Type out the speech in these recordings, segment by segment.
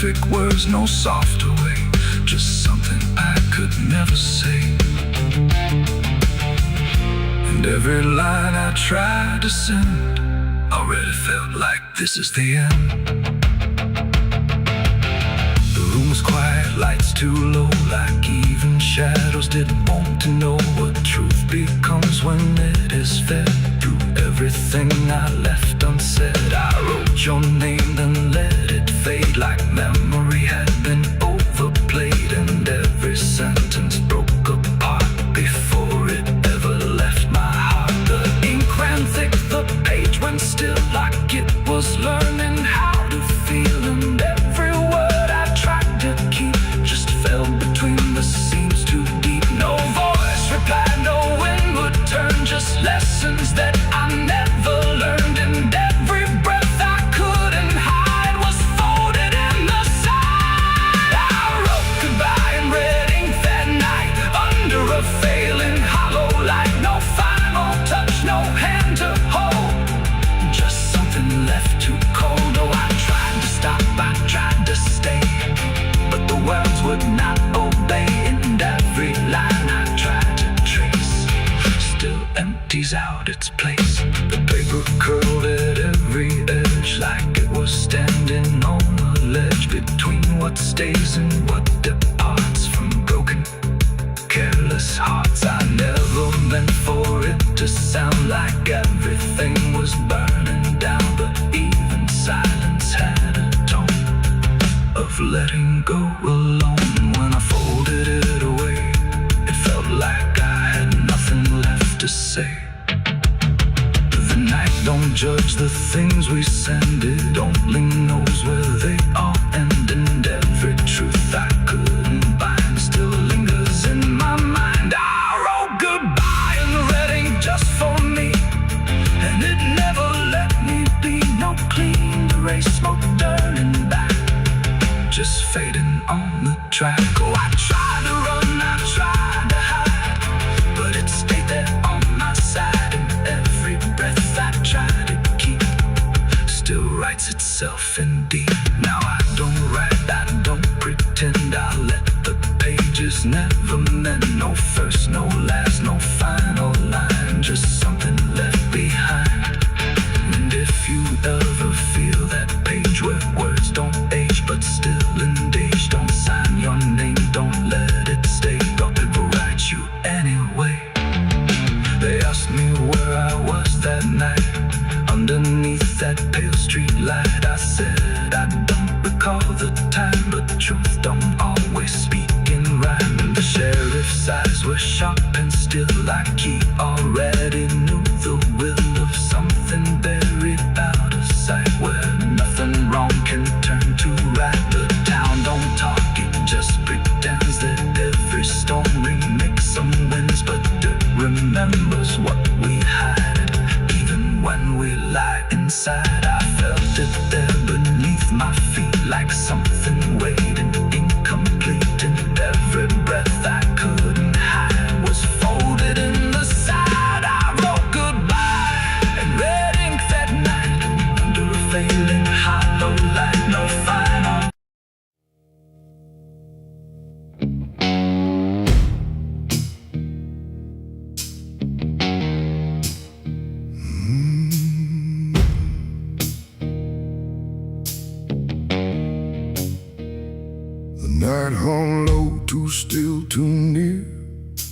perfect words, no softer way, just something I could never say. And every line I tried to send already felt like this is the end. The room was quiet, lights too low, like even shadows didn't want to know what truth becomes when it is fed. Through everything I left unsaid, I wrote your name, then let it fade like memory had been overplayed, and every sentence broke apart before it ever left my heart. The ink ran thick, the page went still, like it was learning how to feel, and every word I tried to keep just fell between the seams too deep. No voice replied, no wind would turn, just lessons that I never learned, and every breath I couldn't hide was folded in the side. I wrote goodbye in red ink that night, under a failing hollow light. No final touch, no hand to hold, just something left too cold. Oh, I tried to stop, I tried to stay, but the words would not obey, and every line I tried to trace still empties out its place. The paper curled at every edge, like it was standing on a ledge between what stays and what departs from broken, careless hearts. I never meant for it to sound like everything was burning down, but even silence had a tone of letting go alone. When I folded it away, it felt like I had nothing left to say. The night don't judge the things we send, it only knows where they all end, and every truth I couldn't bind still lingers in my mind. I wrote goodbye in red ink just for me, and it never let me be. No clean erase, smoke turning back, just fading on the track. Oh, I tried to run, I tried to hide, but it stayed there on my side, and every breath I tried to keep still writes itself in deep. Now I don't write, I don't pretend, I let the pages never mend. No first, no last, no final line, just something left behind. And if you ever feel that page where words don't age but still engage, don't sign your name, don't let it stay, God will write you anyway. They asked me where I was that night, underneath that pale street light. I said I don't recall the time, but the truth don't always speak in rhyme. And the sheriff's eyes were sharp and still, like he already knew the will of something buried out of sight, where nothing wrong can turn to right. The town don't talk, it just pretends that every storm remakes some winds, but it remembers what we hide, even when we lie inside. I felt it there beneath my feet, like something waiting incomplete, and every breath I couldn't hide was folded in the side. I wrote goodbye in red ink that night, under a failing hollow light. No final. The night hung low, too still, too near,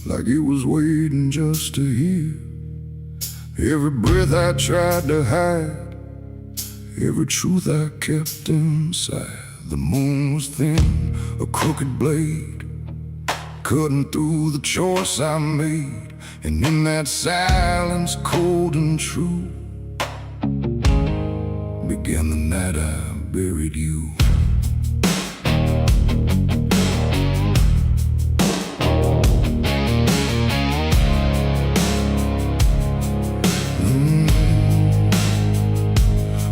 like it was waiting just to hear. Every breath I tried to hide, every truth I kept inside. The moon was thin, a crooked blade, cutting through the choice I made. And in that silence, cold and true, began the night I buried you.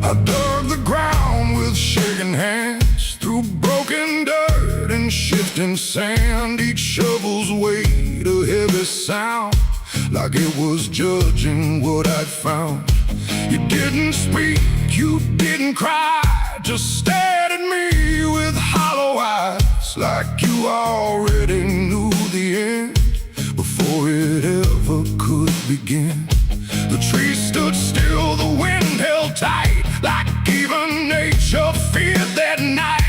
I dug the ground with shaking hands, through broken dirt and shifting sand. Each shovel's weight a heavy sound, like it was judging what I'd found. You didn't speak, you didn't cry, just stared at me with like you already knew the end before it ever could begin. The trees stood still, the wind held tight, like even nature feared that night.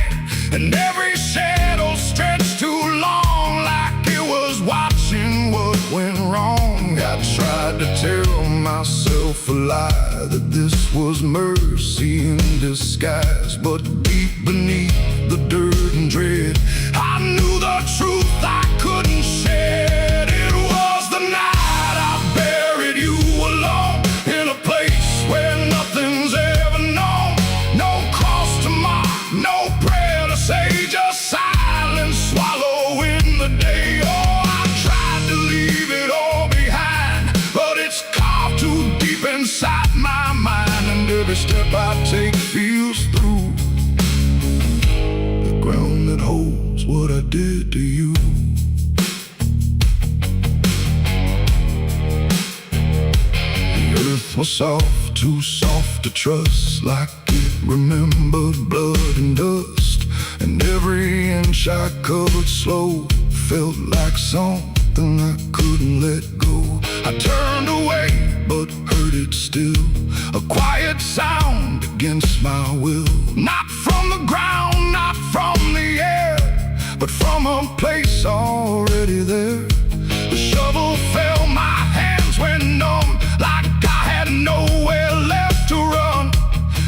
And every shadow stretched too long, like it was watching what went wrong. I tried to tell myself a lie, that this was mercy in disguise. But deep beneath the dirt and dread, I knew the truth I couldn't shed. It was the night I buried you alone, in a place where nothing's ever known. No cross to mark, no prayer to say, just silence swallowing the day. Oh, I tried to leave it all behind, but it's carved too deep inside my mind. And every step I take feels through the ground that holds what I did to you. The earth was soft, too soft to trust, like it remembered blood and dust. And every inch I covered slow felt like something I couldn't let go. I turned away, but heard it still, a quiet sound against my will. Not from the ground, not from the air, but from a place already there. The shovel fell, my hands went numb, like I had nowhere left to run.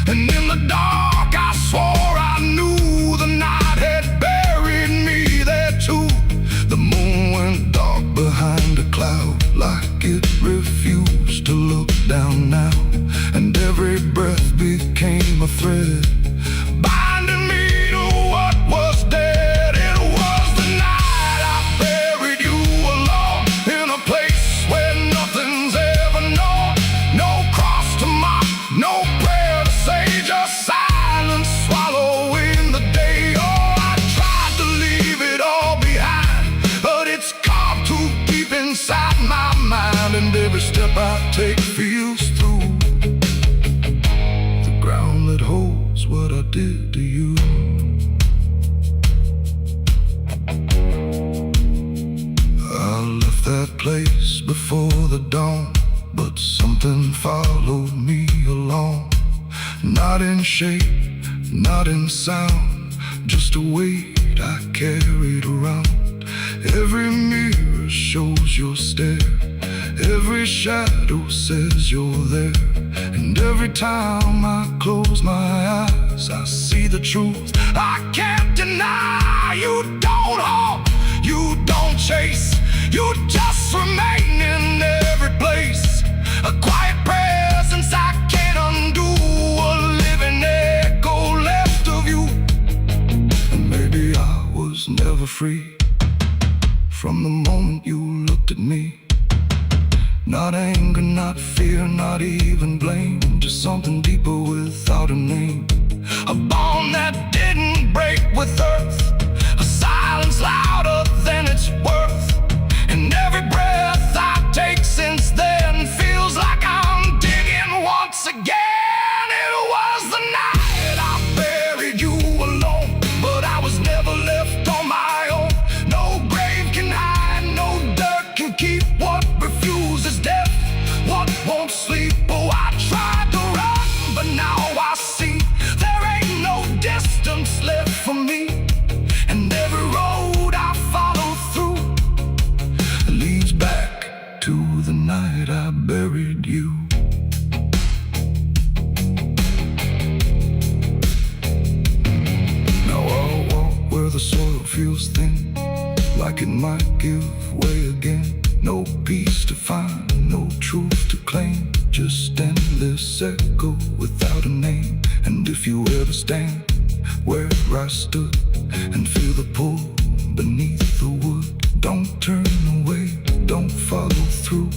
And in the dark I swore I knew the night had buried me there too. The moon went dark behind a cloud, like it refused to look down now. And every breath became a thread, binding me to what was dead. It was the night I buried you alone, in a place where nothing's ever known. No cross to mark, no prayer to say, just silence swallowing the day. Oh, I tried to leave it all behind, but it's carved too deep inside my mind. And every step I take feels through the ground that holds what I did to you. I left that place before the dawn, but something followed me along. Not in shape, not in sound, just a weight I carried around. Every mirror shows your stare, every shadow says you're there. And every time I close my eyes, I see the truth I can't deny. You don't haunt, you don't chase, you just remain in every place. A quiet presence I can't undo, a living echo left of you. And maybe I was never free from the moment you looked at me. Not anger, not fear, not even blame, just something deeper without a name. A bond that didn't break with earth, a silence louder than its worth. And every breath I take since then feels like I'm digging once again. It was the night I buried you alone, but I was never left on my own. No grave can hide, no dirt can keep what refuses death, what won't sleep. Oh, I tried to run, but now I see there ain't no distance left for me. And every road I follow through leads back to the night I buried you. Now I'll walk where the soil feels thin, like it might give way again. No peace to find, no truth to claim, just endless echo without a name. And if you ever stand where I stood and feel the pull beneath the wood, don't turn away, don't follow through,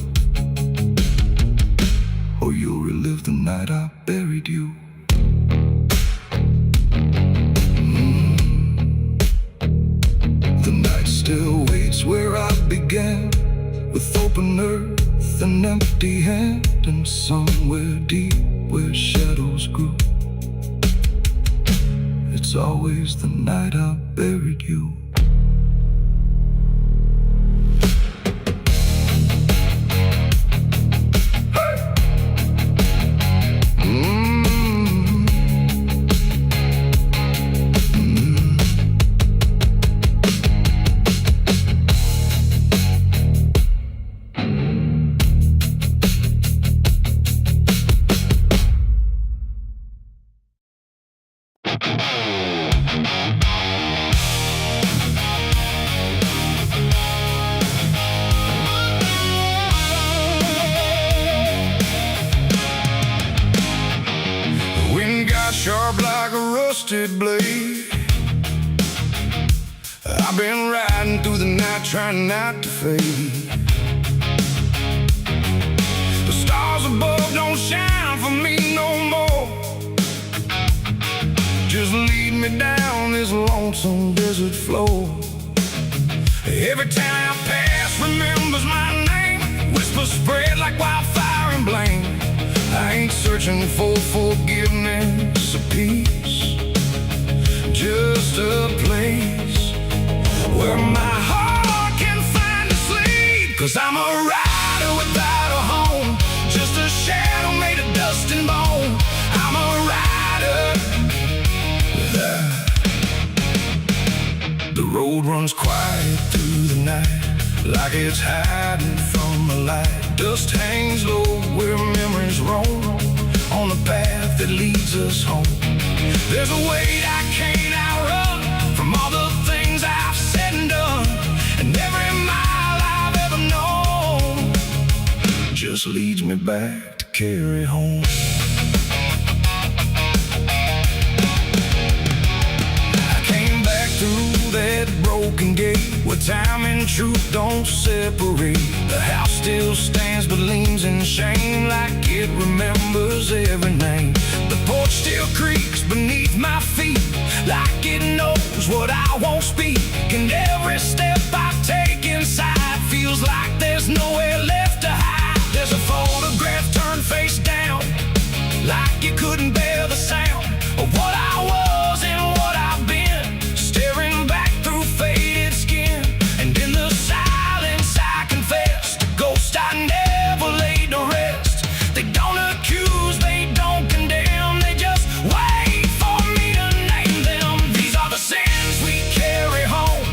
or you'll relive the night I buried you. The night still waits where I began, with open earth and empty hand, and somewhere deep where shadows grew, it's always the night I buried you. rusted blade. I've been riding through the night trying not to fade. The stars above don't shine for me no more. Just lead me down this lonesome desert floor. Every town I pass remembers my name. Whispers spread like wildfire and blame. I ain't searching for forgiveness or peace, just a place where my heart can find a sleep. 'Cause I'm a rider without a home, just a shadow made of dust and bone. I'm a rider. The road runs quiet through the night, like it's hiding from the light. Dust hangs low where memories roam, on the path that leads us home. There's a weight I can't outrun, from all the things I've said and done. And every mile I've ever known just leads me back to carry home. I came back through that broken gate, where time and truth don't separate. The house still stands but leans in shame, like it remembers every name. The porch still creaks beneath my feet, like it knows what I won't speak. And every step I take inside feels like there's nowhere left to hide. There's a photograph turned face down, like you couldn't bear the sound of what I was and what I've been, staring back through faded skin. And in the silence I confess, the ghost I never laid to rest. They don't accuse, they don't condemn, they just wait for me to name them. These are the sins we carry home,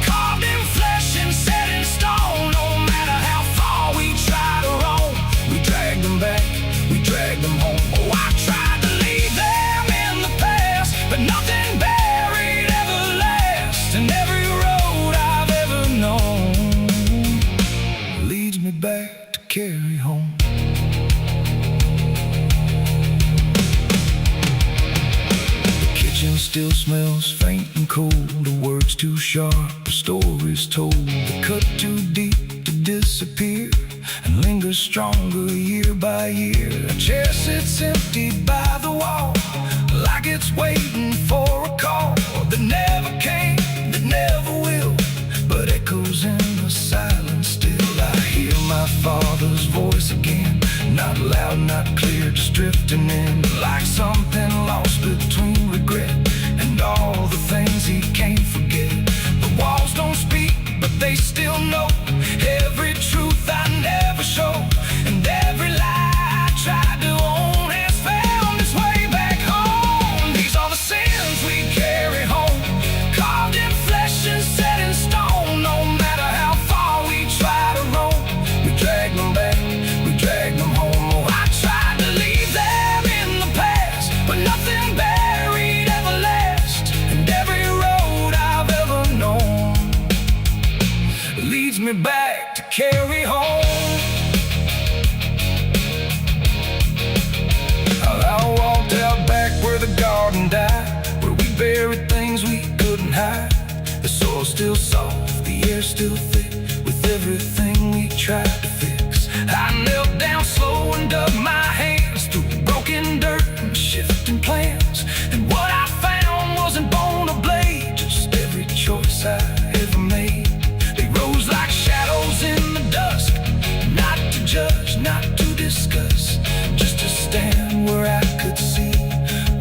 carved in flesh and set in stone. No matter how far we try to roam, we drag them back, we drag them home. Oh, I tried to leave them in the past, but nothing buried ever lasts. And every road I've ever known leads me back to carry home. The kitchen still smells faint and cold, the words too sharp, the stories told. They cut too deep to disappear and linger stronger year by year. A chair sits empty by the wall, like it's waiting for a call that never came, that never will, but echoes in the silence still. I hear my father's voice again, not loud, not clear, just drifting in, like something lost between regret and all the things he can't forget. The walls don't speak, but they still know every truth I never show, and every lie I tried to own has found its way back home. These are the sins we carry home, carved in flesh and set in stone. No matter how far we try to roam, we drag them back, we drag them home. Oh, I tried to leave them in the past, but nothing buried ever lasts. And every road I've ever known leads me back to carry home. I walked out back where the garden died, where we buried things we couldn't hide. The soil's still soft, the air's still thick, with everything we tried to fix. I knelt down slow and dug my hands through broken dirt and shifting plans. And what I found wasn't bone or blade, just every choice I ever made. They rose like shadows in the dusk, not to judge, not to discuss, just to stand where I could see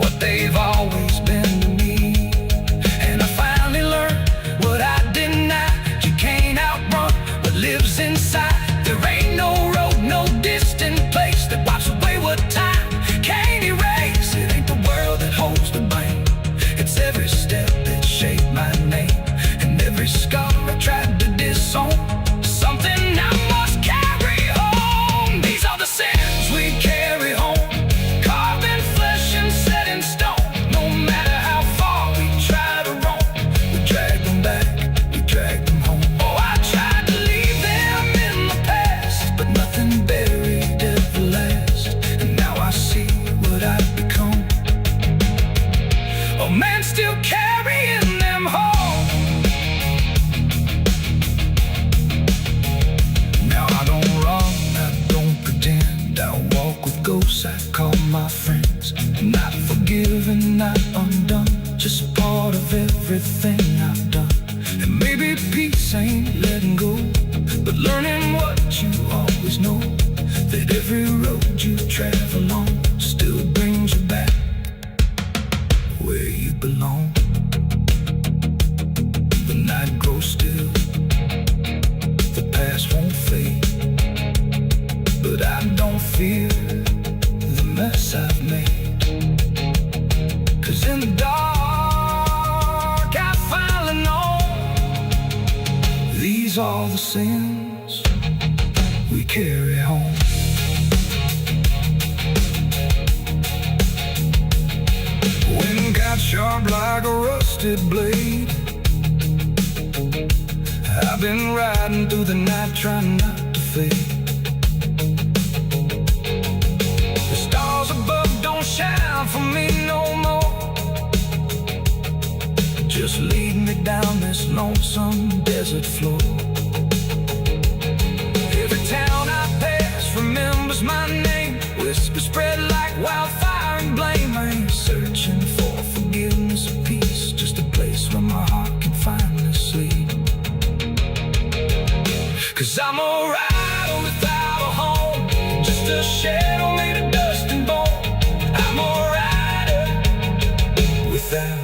what they've always been to me. And I finally learned what I denied: you can't outrun what lives inside. There ain't no road, no distant place that wipes away everything I've done. And maybe peace ain't letting go, but learning what you always know, that every road you travel on still brings you back where you belong. The night grows still, the past won't fade, but I don't fear the mess I've made. 'Cause in the dark I finally know these are the sins we carry home. Wind got sharp like a rusted blade. I've been riding through the night trying not to fade. The stars above don't shine for me no more. Just lead me down this lonesome desert floor. Every town I pass remembers my name. Whispers spread like wildfire and blame. I ain't searching for forgiveness or peace, just a place where my heart can finally sleep. 'Cause I'm a rider without a home, just a shadow made of dust and bone. I'm a rider without.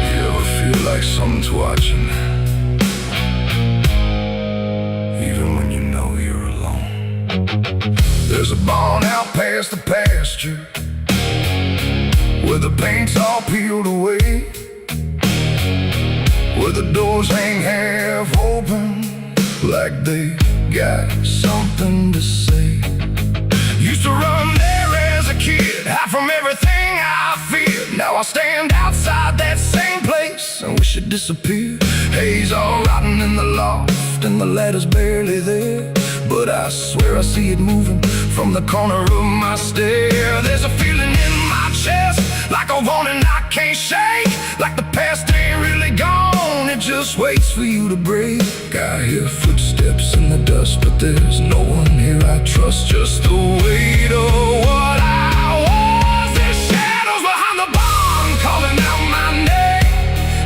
You ever feel like someone's watching, even when you know you're alone? There's a barn out past the pasture, where the paint's all peeled away, where the doors hang half open, like they got something to say. Used to run there as a kid, hide from everything I feared. Now I stand outside that same place and wish it disappeared. Haze all rotten in the loft and the ladder's barely there, but I swear I see it moving from the corner of my stair. There's a feeling in my chest, like a warning I can't shake, like the past ain't really gone, it just waits for you to break. I hear footsteps in the dust, but there's no one here I trust, just the weight of what I was. There's shadows behind the barn calling out my name,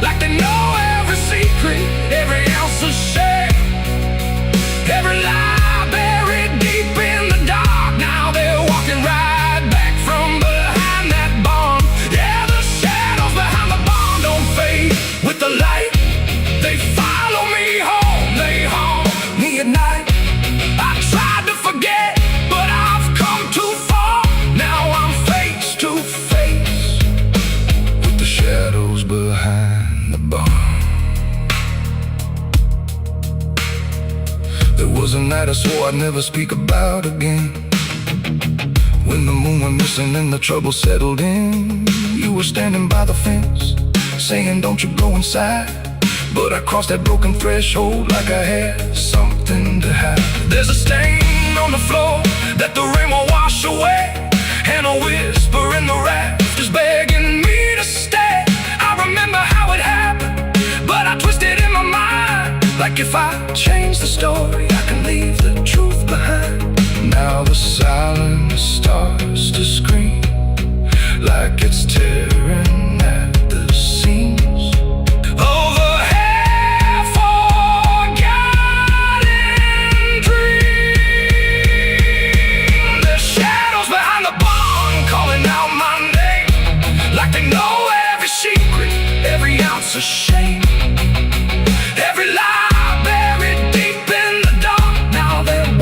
like they know every secret, every ounce of shame, every lie buried deep in the dark. Now they're walking right back from behind that barn. Yeah, the shadows behind the barn don't fade with the light. They follow me home, they haunt me at night. I tried to forget, but I've come too far. Now I'm face to face with the shadows behind the barn. There was a night I swore I'd never speak about again, when the moon went missing and the trouble settled in. You were standing by the fence, saying don't you go inside, but I crossed that broken threshold like I had something to hide. There's a stain on the floor that the rain will wash away, and a whisper in the rafters begging me to stay. I remember how it happened, but I twisted in my mind, like if I change the story I can leave the truth behind. Now the silence starts to scream, like it's tearing at the seams. Over half-forgotten dreams. There's shadows behind the barn calling out my name, like they know every secret, every ounce of shame, every lie buried deep in the dark. Now they're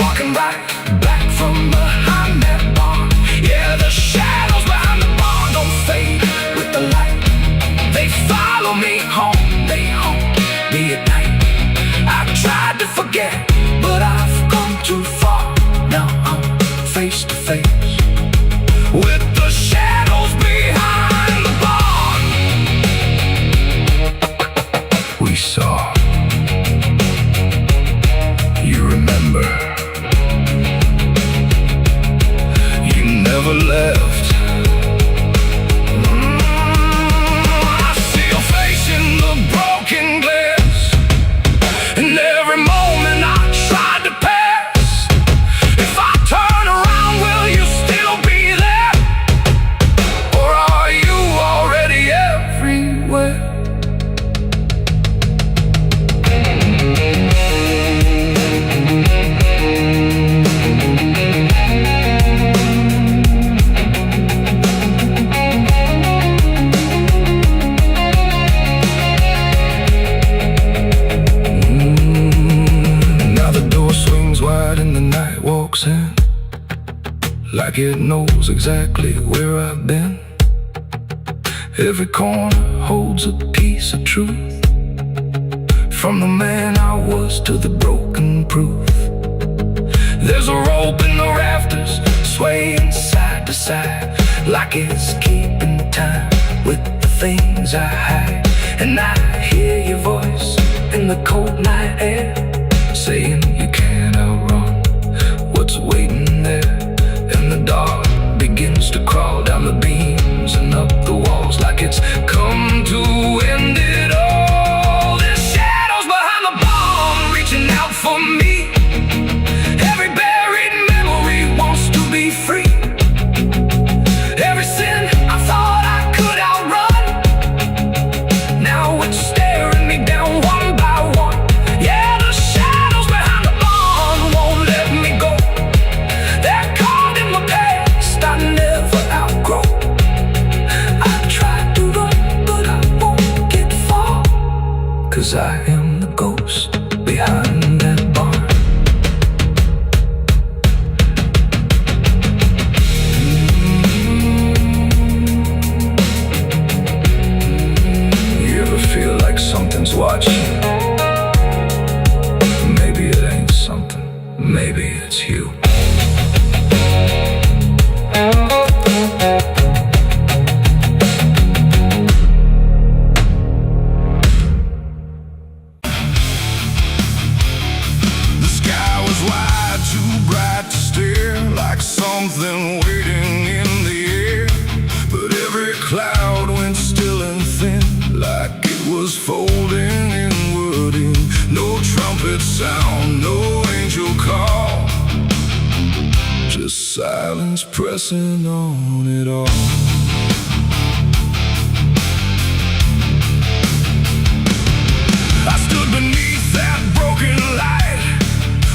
walks in like it knows exactly where I've been. Every corner holds a piece of truth, from the man I was to the broken proof. There's a rope in the rafters, swaying side to side, like it's keeping time with the things I hide. And I hear your voice in the cold night air, saying you can't outrun what's waiting there. And the dark begins to crawl down the beams and up the walls, like it's come to end it all. There's shadows behind the bomb, reaching out for me. Every buried memory wants to be free. Every sin I thought I could outrun, now it's staring me down one by one. Yeah, the shadows behind the bomb won't let me go. They're caught in my past I never outgrow. I tried to run, but I won't get far, 'cause I am the ghost behind that barn. You ever feel like something's watching? Maybe it ain't something, maybe it's you. The sky was wide, too bright to stare, like something waiting in the air. But every cloud went still and thin, like it was folding inward in. No trumpet sound, no angel call, just silence pressing on it all. I stood beneath that broken light,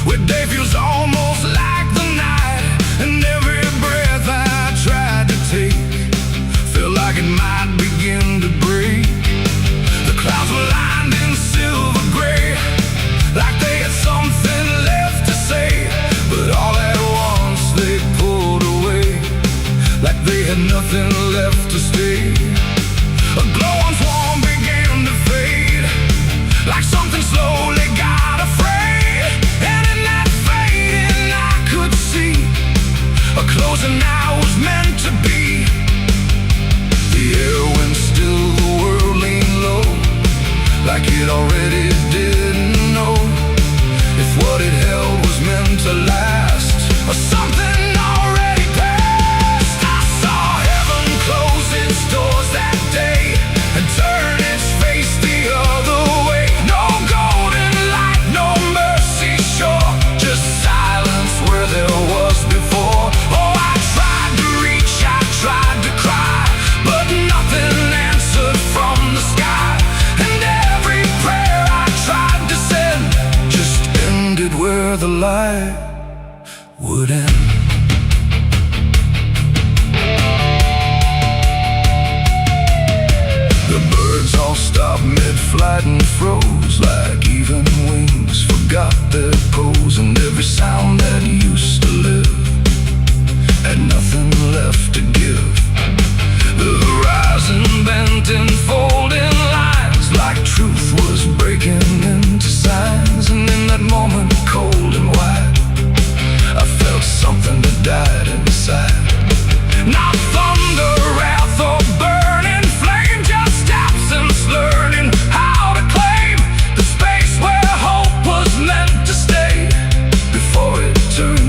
where day feels almost like the night. And every breath I tried to take felt like it might begin to break. The clouds were lined in silver gray, like they had something left to say. But all at once they pulled away, like they had nothing left to stay. A glowing swarm began to fade, like something slowly got afraid. And in that fading I could see a closing I was meant to be. The air went still, the world leaned low, like it already didn't know if what it held was meant to last, or something already passed. I saw heaven close its doors that day and turn its face the other way. No golden light, no mercy shore, just silence where there was before. Oh, I tried to reach, I tried to cry, but nothing answered from the sky. And every prayer I tried to send just ended where the light would end. The birds all stopped mid-flight and froze, like even wings forgot their pose. And every sound that used to live had nothing left to give. The horizon bent in folding lines, like truth was breaking into signs. And in that moment, cold and white, I felt something that died inside. Not thunder, wrath, or burning flame, just absence learning how to claim the space where hope was meant to stay, before it turned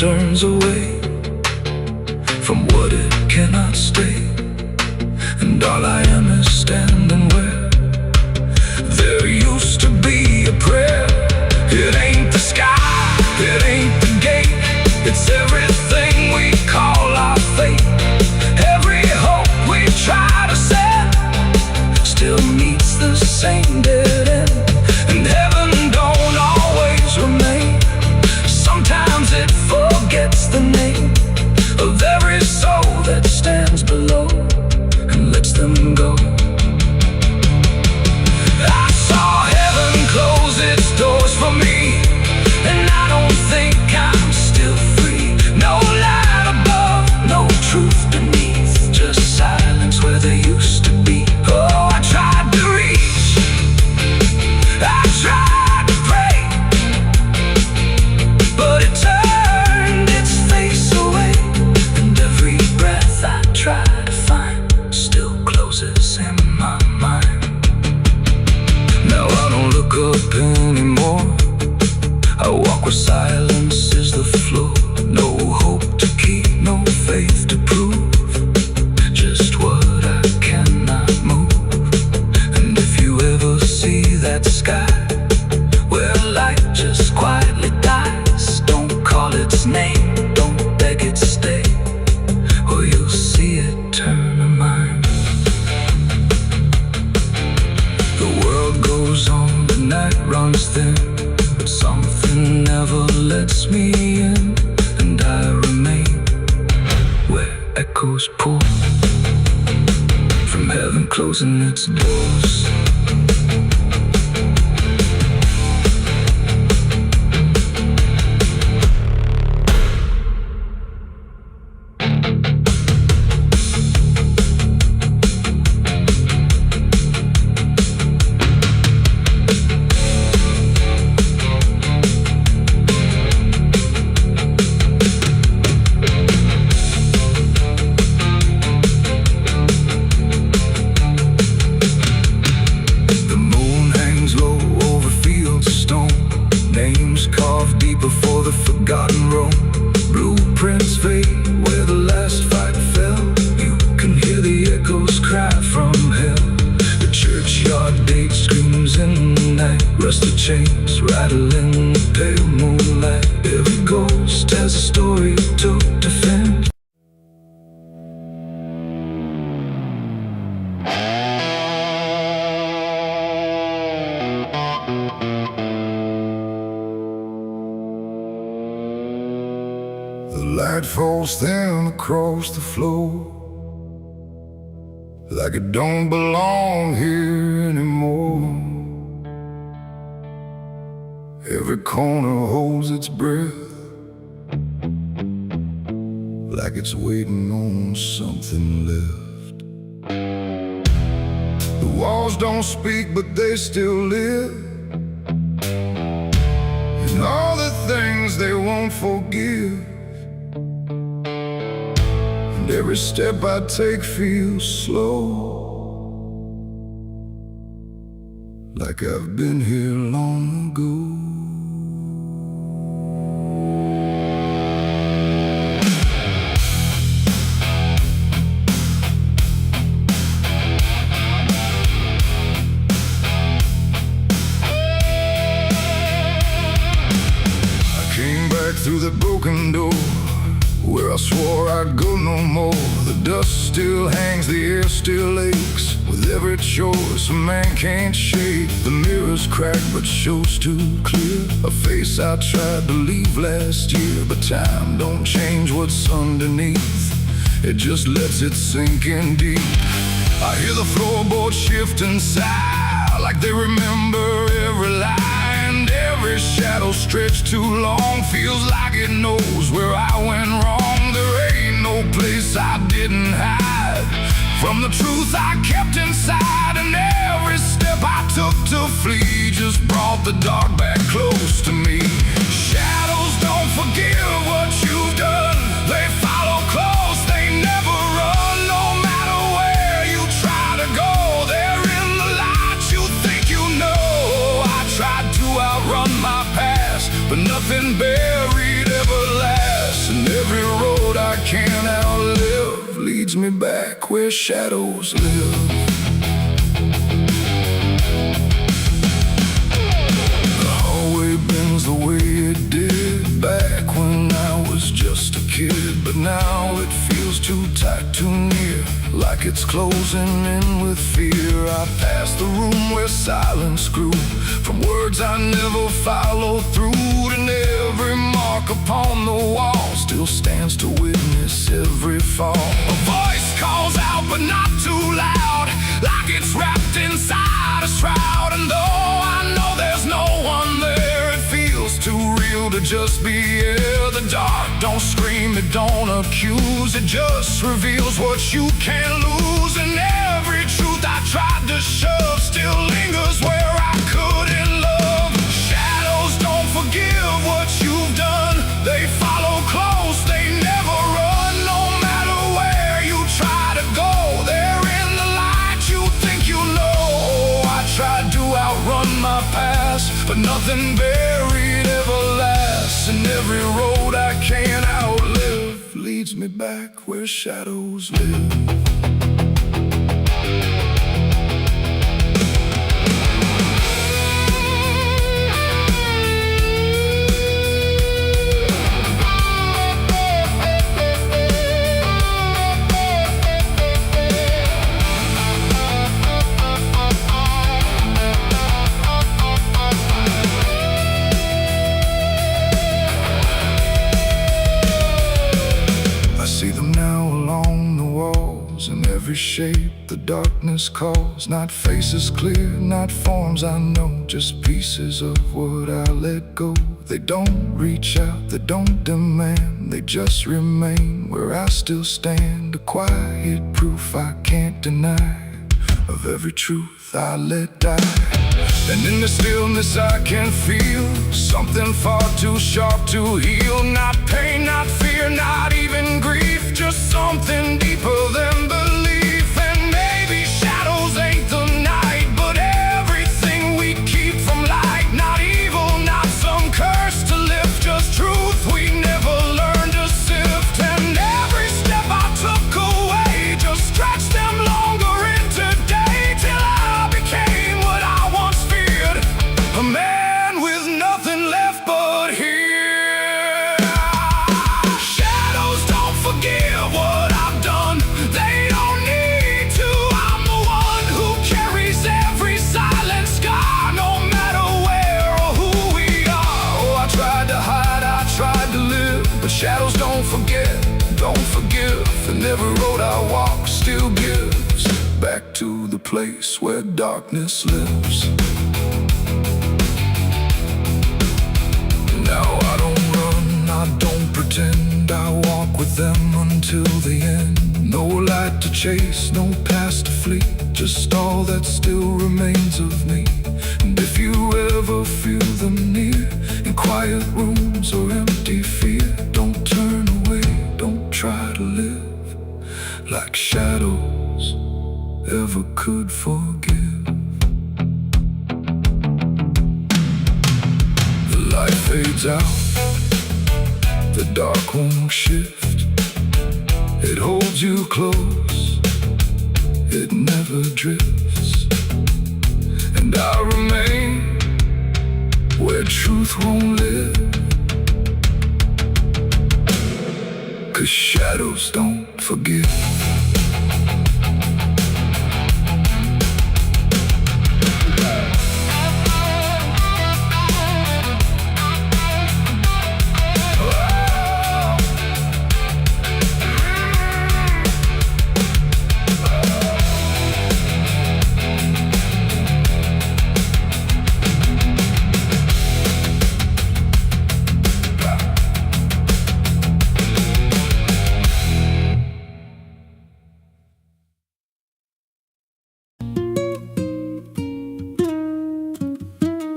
turns away from what it cannot stay, and all I am is standing where there used to be a prayer. It ain't the sky, it ain't the gate, it's everything we call our fate. Every hope we try to set still meets the same dead end, and heaven don't always remain. Sometimes it forgets the name of every soul that stands below and lets them go. I saw heaven close its doors for me, and I don't think I'm still free. No light above, no truth beneath, just silence where there used to be. Oh, I tried to reach, I tried to pray, but it turned its face away, and every breath I try to find still closes in my mind. Now I don't look up anymore, I walk where silence is the floor. No hope to keep, no faith to prove, just what I cannot move. And if you ever see that sky where light just quietly dies, don't call its name, don't beg it stay, or you'll see it turn a mind. The world goes on, the night runs thin, but something never lets me in, and I remain where echoes pour from heaven closing its doors. Before the forgotten roam, blueprints fade where the last fight fell. You can hear the echoes cry from hell. The churchyard date screams in the night, rusted chains rattle in the pale moonlight. Every ghost has a story to defend. The light falls thin across the floor, like it don't belong here anymore. Every corner holds its breath, like it's waiting on something left. The walls don't speak, but they still live, and all the things they won't forgive. And every step I take feels slow, like I've been here long ago. Through the broken door, where I swore I'd go no more. The dust still hangs, the air still aches. With every choice a man can't shake. The mirror's cracked but shows too clear a face I tried to leave last year. But time don't change what's underneath, it just lets it sink in deep. I hear the floorboards shift and sigh, like they remember every lie. Every shadow stretched too long feels like it knows where I went wrong. There ain't no place I didn't hide from the truth I kept inside. And every step I took to flee just brought the dark back close to me. Shadows don't forgive what you've done, they follow close, they never run. No matter where you try to go, they're in the light you think you know. I tried to outrun my past, but nothing buried ever lasts. last, and every road I can't outlive leads me back where shadows live. The hallway bends the way it did back when I was just a kid, but now it feels too tight, too near, like it's closing in with fear. I pass the room where silence grew, from words I never followed through, and every mark upon the wall still stands to witness every fall. A voice calls out but not too loud, like it's wrapped inside a shroud. And though I know there's no one there, it feels too real to just be here. The dark don't scream, it don't accuse, it just reveals what you can't lose. And every truth I tried to shove still lingers where I couldn't love. Shadows don't forgive what you've done, they follow close, they never run. No matter where you try to go, they're in the light you think you know. I tried to outrun my past, but nothing buried ever lasts. And every road I can't outlive leads me back where shadows live. Every shape the darkness calls, not faces clear, not forms I know, just pieces of what I let go. They don't reach out, they don't demand, they just remain where I still stand. A quiet proof I can't deny of every truth I let die. And in the stillness I can feel something far too sharp to heal. Not pain, not fear, not even grief, just something deeper than belief. And maybe shadows ain't the night, but everything we keep from light. Not evil, not some curse to lift, just truth we never learned to sift. And every step I took away just stretched them longer into day, till I became what I once feared, a man with nothing left but here. Shadows don't forgive what I've done, they don't need to. I'm the one who carries every silent scar, no matter where or who we are. Oh, I tried to hide, I tried to live, but shadows don't forget, don't forgive. And every road I walk still gives back to the place where darkness lives. Now I don't run, I don't pretend, I walk with them until the end. No light to chase, no past to flee, just all that still remains of me. And if you ever feel them near, in quiet rooms or empty fear, don't turn away, don't try to live like shadows ever could forgive. The light fades out, the dark won't shift. It holds you close, it never drifts. And I remain where truth won't live, 'cause shadows don't forgive.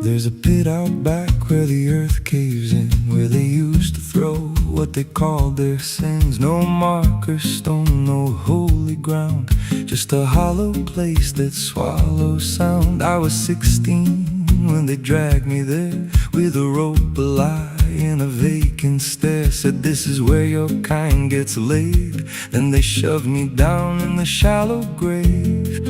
There's a pit out back where the earth caves in, where they used to throw what they called their sins. No marker stone, no holy ground, just a hollow place that swallows sound. I was 16 when they dragged me there, with a rope, a lie, and a vacant stare. there, said this is where your kind gets laid. Then they shoved me down in the shallow grave,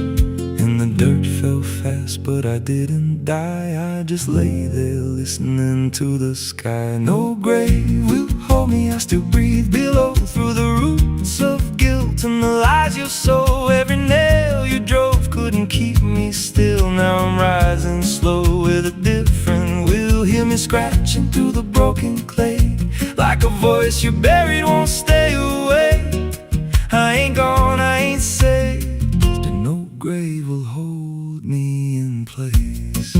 and the dirt fell fast, but I didn't die. I just lay there listening to the sky. No grave will hold me, I still breathe below, through the roots of guilt and the lies you sow. Every nail you drove couldn't keep me still. Now I'm rising slow with a different will. Hear me scratching through the broken clay, like a voice you buried won't stay away. I ain't gone, I ain't saved, and no grave will hold me in place.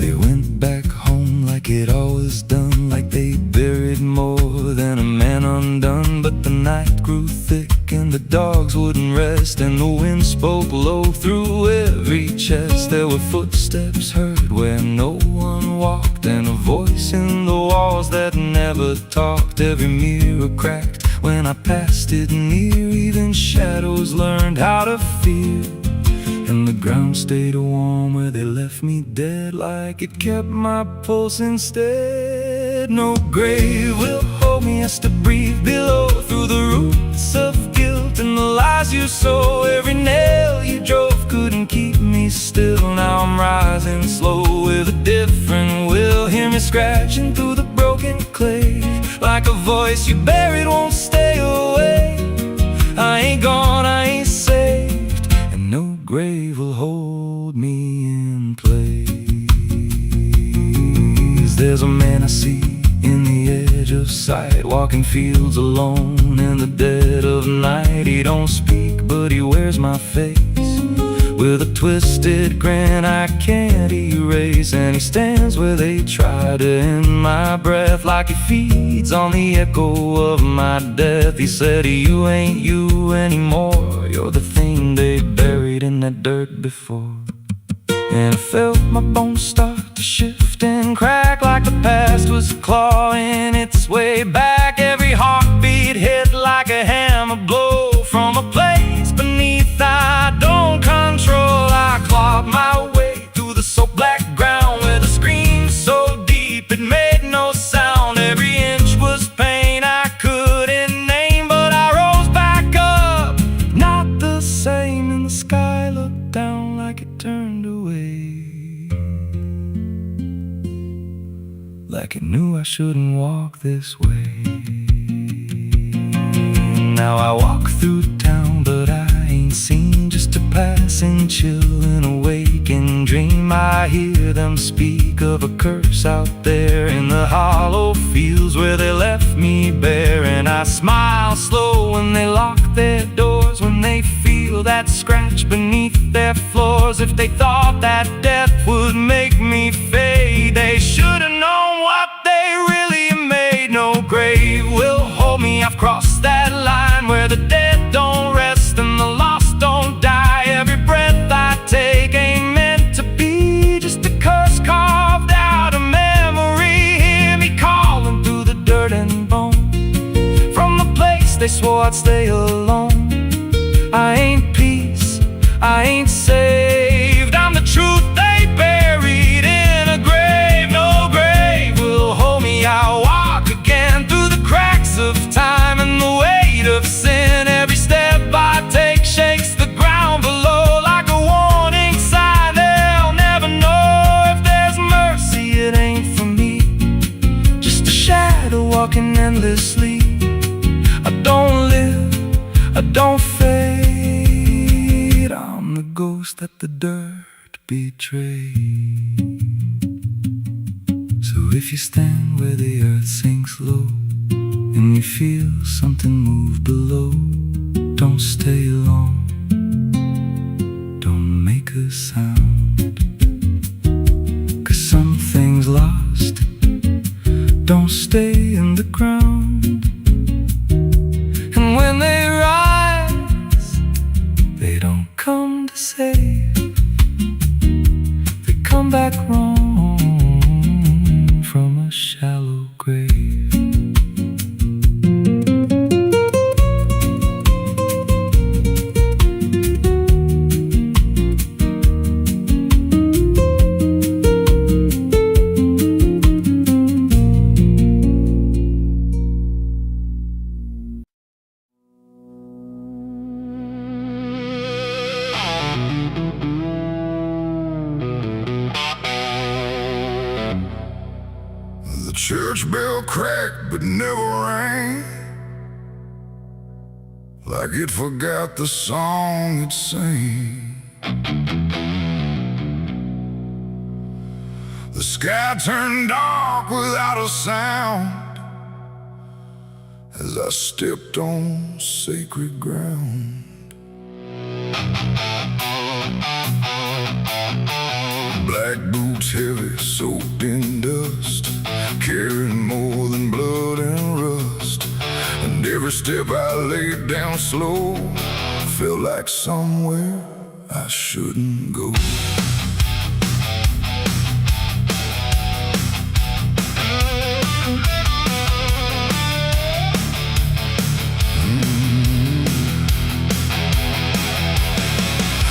They went back home like it always done, like they buried more than a man undone. But the night grew thick and the dogs wouldn't rest, and the wind spoke low through every chest. There were footsteps heard where no one walked, and a voice in the walls that never talked. Every mirror cracked when I passed it near, even shadows learned how to fear. And the ground stayed warm where they left me dead, like it kept my pulse instead. No grave will hold me, I still breathe below, through the roots of guilt and the lies you sow. Every nail you drove couldn't keep me still. Now I'm rising slow with a different will. Hear me scratching through the broken clay, like a voice you buried won't stay away. I ain't gone, I ain't saved, and no grave will hold me in place. There's a man I see in the edge of sight, walking fields alone in the dead of night. He don't speak, but he wears my face with a twisted grin I can't erase. And he stands where they try to end my breath, like he feeds on the echo of my death. He said, you ain't you anymore, you're the thing they buried in that dirt before. And I felt my bones start to shift and crack, like the past was clawing its way back. Every heartbeat hit like a hammer blow from a place beneath I don't control. I clawed my way through the soap black ground with a scream so deep it made no sound. Every inch was pain I couldn't name, but I rose back up, not the same. And the sky looked down like it turned away, like it knew I shouldn't walk this way. Now I walk through town, but I ain't seen, just a passing chill in a waking dream. I hear them speak of a curse out there in the hollow fields where they left me bare. And I smile slow when they lock their doors, when they feel that scratch beneath their floors. If they thought that death would make me fade, they should have known what they really made. No grave will hold me, I've crossed that line where the dead don't rest and the lost don't die. Every breath I take ain't meant to be, just a curse carved out of memory. Hear me calling through the dirt and bone, from the place they swore I'd stay alone. I ain't peace, I ain't saved, I'm the truth they buried in a grave. No grave will hold me, I'll walk again through the cracks of time and the weight of sin. Every step I take shakes the ground below like a warning sign. They'll never know if there's mercy, it ain't for me, just a shadow walking endlessly. I don't live, I don't fade, I'm the ghost that the dirt betrayed. So if you stand where the earth sinks low and you feel something move below, don't stay long, don't make a sound, 'cause something's lost, don't stay in the ground. And when they rise, they don't come to save, they come back wrong from a shallow grave. The church bell cracked but never rang, like it forgot the song it sang. The sky turned dark without a sound as I stepped on sacred ground. Black boots heavy, soaked in dust, carrying more than blood and rust. And every step I laid down slow felt like somewhere I shouldn't go.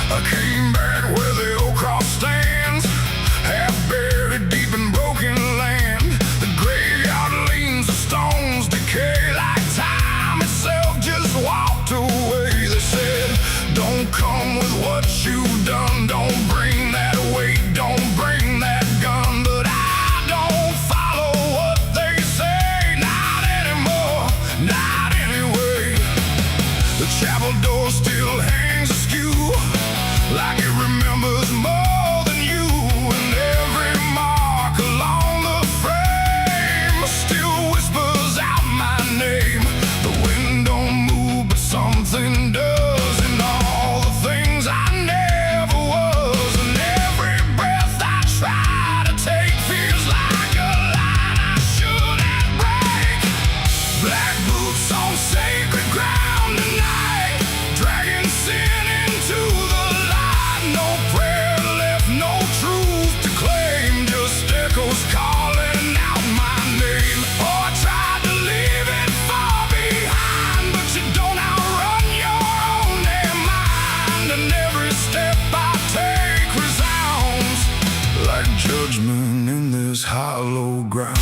I came back where the old cross stands, half buried deep in broken land. The graveyard leans, the stones decay like time itself just walked away. They said, don't come with what you've done, don't bring that weight, don't bring that gun. But I don't follow what they say, not anymore, not anyway. The chapel door still hangs askew, like it remembers more than you. And every mark along the frame still whispers out my name. The wind don't move, but something does. And all the things I never was, and every breath I try to take feels like a line I shouldn't break. Black boots on sacred ground tonight, dragging sin into the light. No prayer left, no truth to claim, just echoes calling out my name. Oh, I tried to leave it far behind, but you don't outrun your own damn mind. And every step I take resounds like judgment in this hollow ground.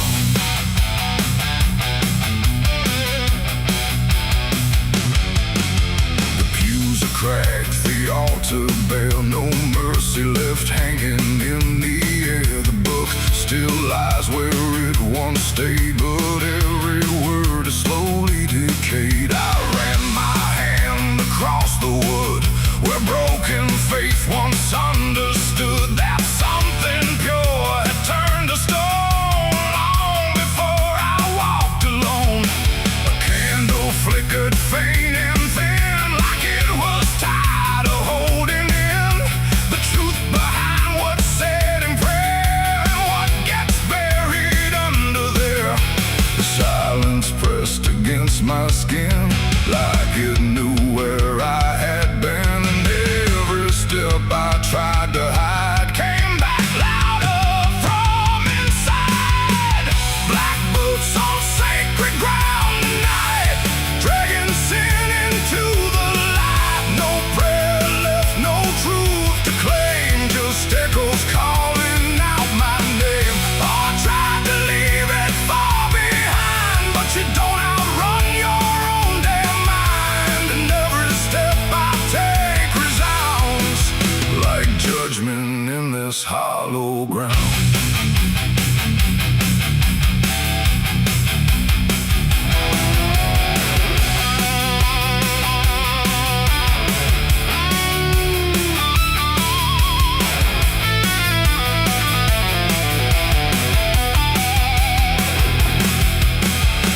The pews are cracked, the altar bare, no mercy left hanging in the air. The book still lies where it once stayed, but every word is slowly decayed. I ran my hand across the wood where broken faith once understood that something pure had turned to stone long before I walked alone. A candle flickered faint and thin, like it was tired of holding in the truth behind what's said in prayer and what gets buried under there. The silence pressed against my skin, like it knew where I had been. And every step I tried to hide came back louder from inside. Black boots on sacred ground tonight, dragging sin into the light. No prayer left, no truth to claim, just echoes calling out my name. Oh, I tried to leave it far behind, but you don't outrun your own damn mind. And every step I take resounds like judgment in this hollow ground.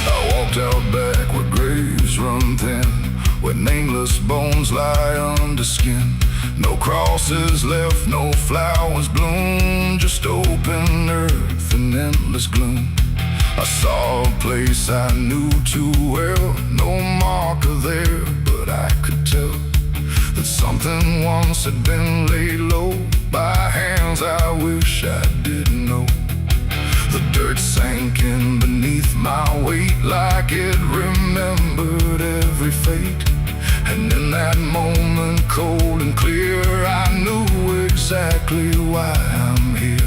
I walked out back where graves run thin, where nameless bones lie under skin. No crosses left, no flowers bloom, just open earth and endless gloom. I saw a place I knew too well, no marker there, but I could tell that something once had been laid low by hands I wish I didn't know. The dirt sank in beneath my weight, like it remembered every fate. And in that moment, cold and clear, I knew exactly why I'm here.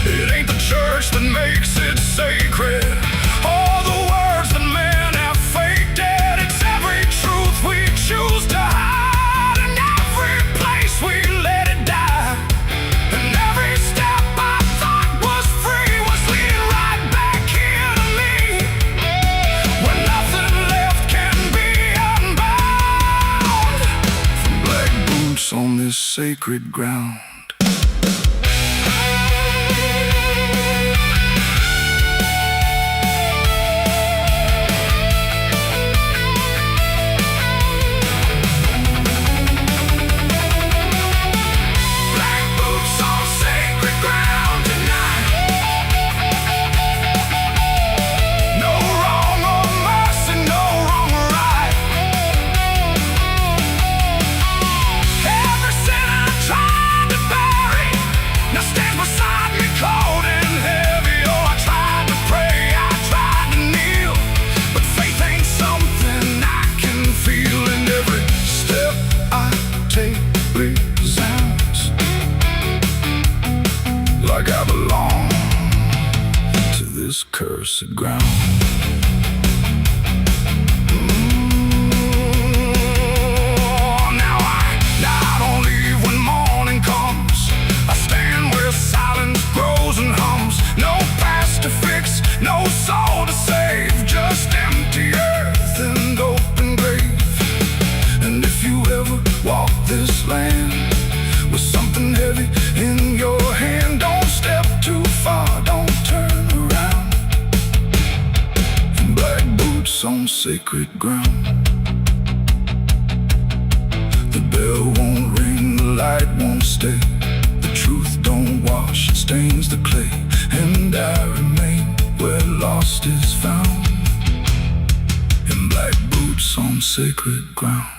It ain't the church that makes it sacred, or the words that men have faked it. It's every truth we choose to hide, and every place we let it die. And every step I thought was free was leading right back sacred ground. Like I belong to this cursed ground. Now I don't leave when morning comes. I stand where silence grows and hums. No past to fix, no soul to save, just empty earth and open grave. And if you ever walk this land with something heavy in your hand, don't step too far, don't turn around. In black boots on sacred ground. The bell won't ring, the light won't stay. The truth don't wash, it stains the clay. And I remain where lost is found. In black boots on sacred ground.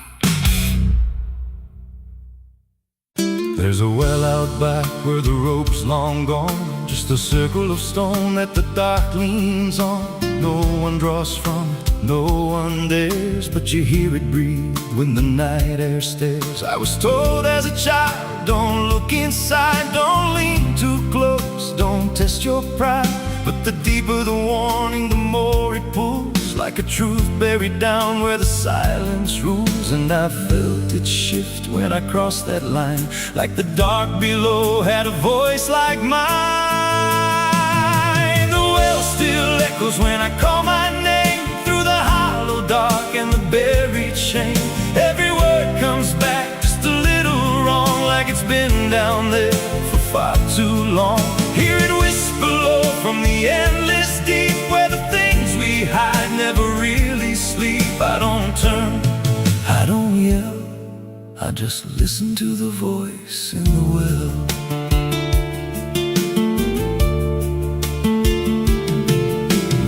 There's a well out back where the rope's long gone, just a circle of stone that the dark leans on. No one draws from it, no one dares, but you hear it breathe when the night air stares. I was told as a child, don't look inside, don't lean too close, don't test your pride. But the deeper the warning, the more it pulls, like a truth buried down where the silence rules. And I felt it shift when I crossed that line, like the dark below had a voice like mine. The well still echoes when I call my name, through the hollow dark and the buried shame. Every word comes back just a little wrong, like it's been down there for far too long. Hear it whisper low from the endless deep, where the things we hide never really sleep. I don't turn, I don't yell, I just listen to the voice in the well.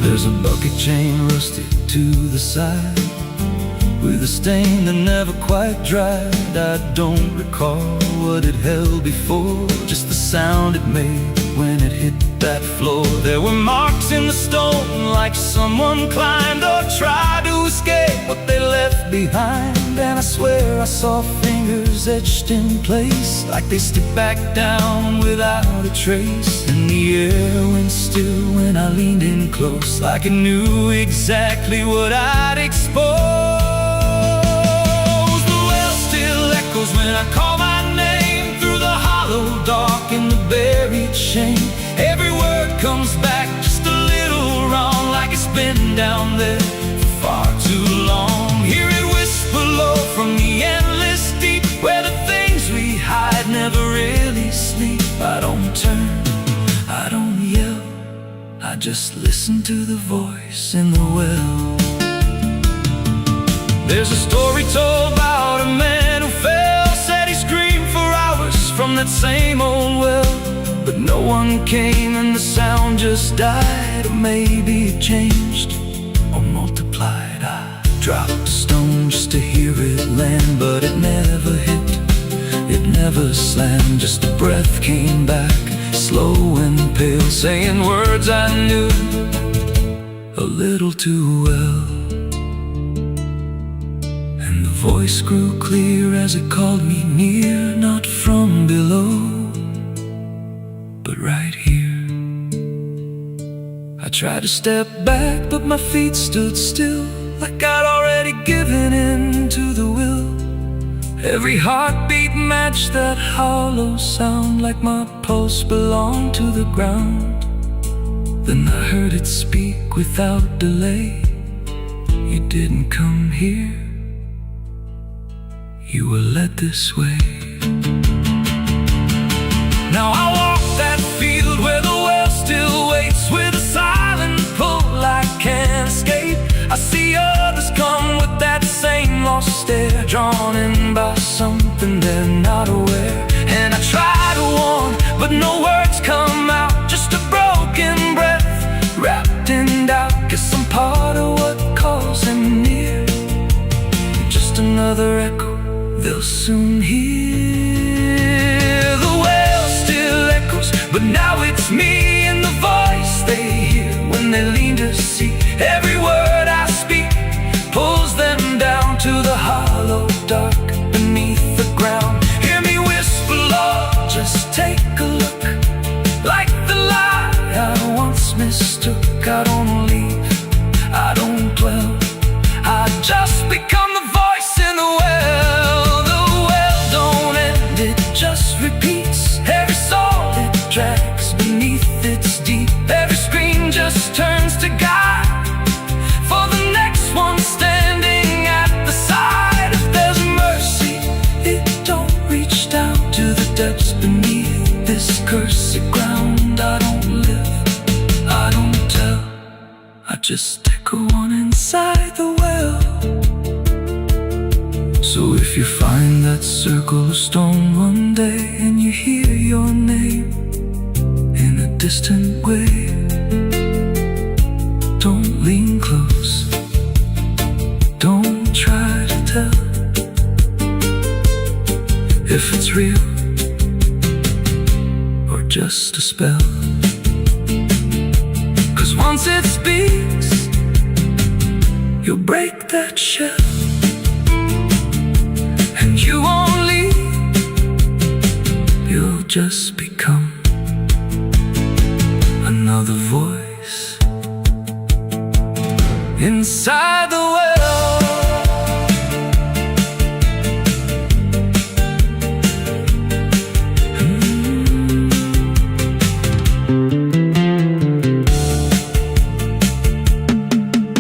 There's a bucket chain rusted to the side, with a stain that never quite dried. I don't recall what it held before, just the sound it made when it hit that floor. There were marks in the stone, like someone climbed or tried to escape what they left behind. And I swear I saw fingers etched in place, like they slipped back down without a trace. And the air went still when I leaned in close, like it knew exactly what I'd exposed. The well still echoes when I call my name, through the hollow dark and the buried shame. Every word comes back just a little wrong, like it's been down there for far too long. Hear it whisper low from the endless deep, where the things we hide never really sleep. I don't turn, I don't yell, I just listen to the voice in the well. There's a story told about a man who fell, said he screamed for hours from that same old well, but no one came and the sound just died. Or maybe it changed or multiplied. I dropped a stone just to hear it land, but it never hit, it never slammed. Just a breath came back, slow and pale, saying words I knew a little too well. And the voice grew clear as it called me near, not from below, but right here. I tried to step back, but my feet stood still, like I'd already given in to the will. Every heartbeat matched that hollow sound, like my pulse belonged to the ground. Then I heard it speak without delay. You didn't come here, you were led this way. Now I walk that field where the well still waits, with a silent pull I can't escape. I see others come with that same lost stare, drawn in by something they're not aware. And I try to warn, but no words come out, just a broken breath wrapped in doubt. Guess I'm part of what calls him near, just another echo they'll soon hear. The well still echoes, but now it's me and the voice they hear when they lean to see. Every word I speak pulls them down to the hollow dark beneath the ground. Hear me whisper, Lord, just take a look. Like the lie I once mistook, I don't leave, I don't dwell, I just become the voice in the well. The well don't end, it just repeats. Every soul it drags beneath its deep. Every scream just turns to guide for the next one standing at the side. If there's mercy, it don't reach down to the depths beneath this cursed ground. I don't live, I don't tell, I just echo on inside the well. So if you find that circle of stone one day, and you hear your name in a distant way, don't lean close, don't try to tell if it's real or just a spell. 'Cause once it speaks, you'll break that shell, and you won't leave, you'll just become another voice inside the well.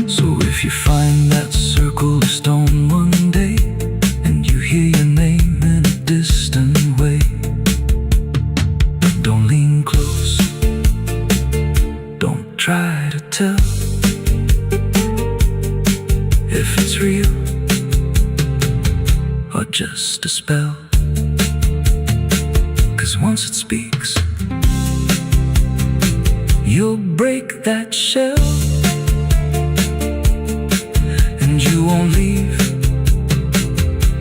So if you find that circle of stone one day, and you hear your name in a distant way, don't lean close, don't try to tell if it's real or just a spell. 'Cause once it speaks, you'll break that shell, and you won't leave,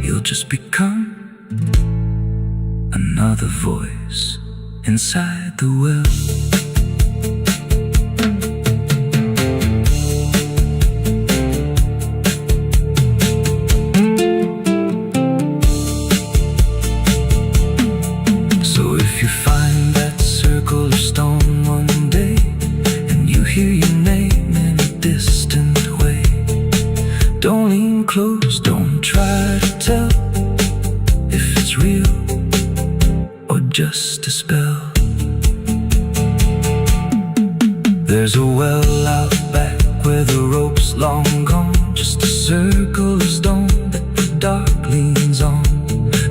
you'll just become another voice inside the well. Close, don't try to tell if it's real or just a spell. There's a well out back where the rope's long gone, just a circle of stone that the dark leans on.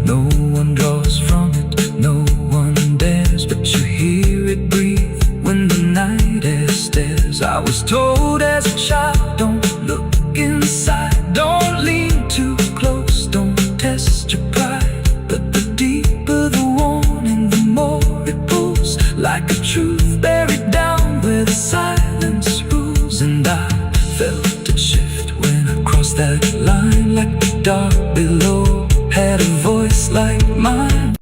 No one draws from it, no one dares, but you hear it breathe when the night air stares. I was told as a child, don't look inside, don't lean too close, don't test your pride. But the deeper the warning, the more it pulls, like a truth buried down where the silence rules. And I felt it shift when I crossed that line, like the dark below had a voice like mine.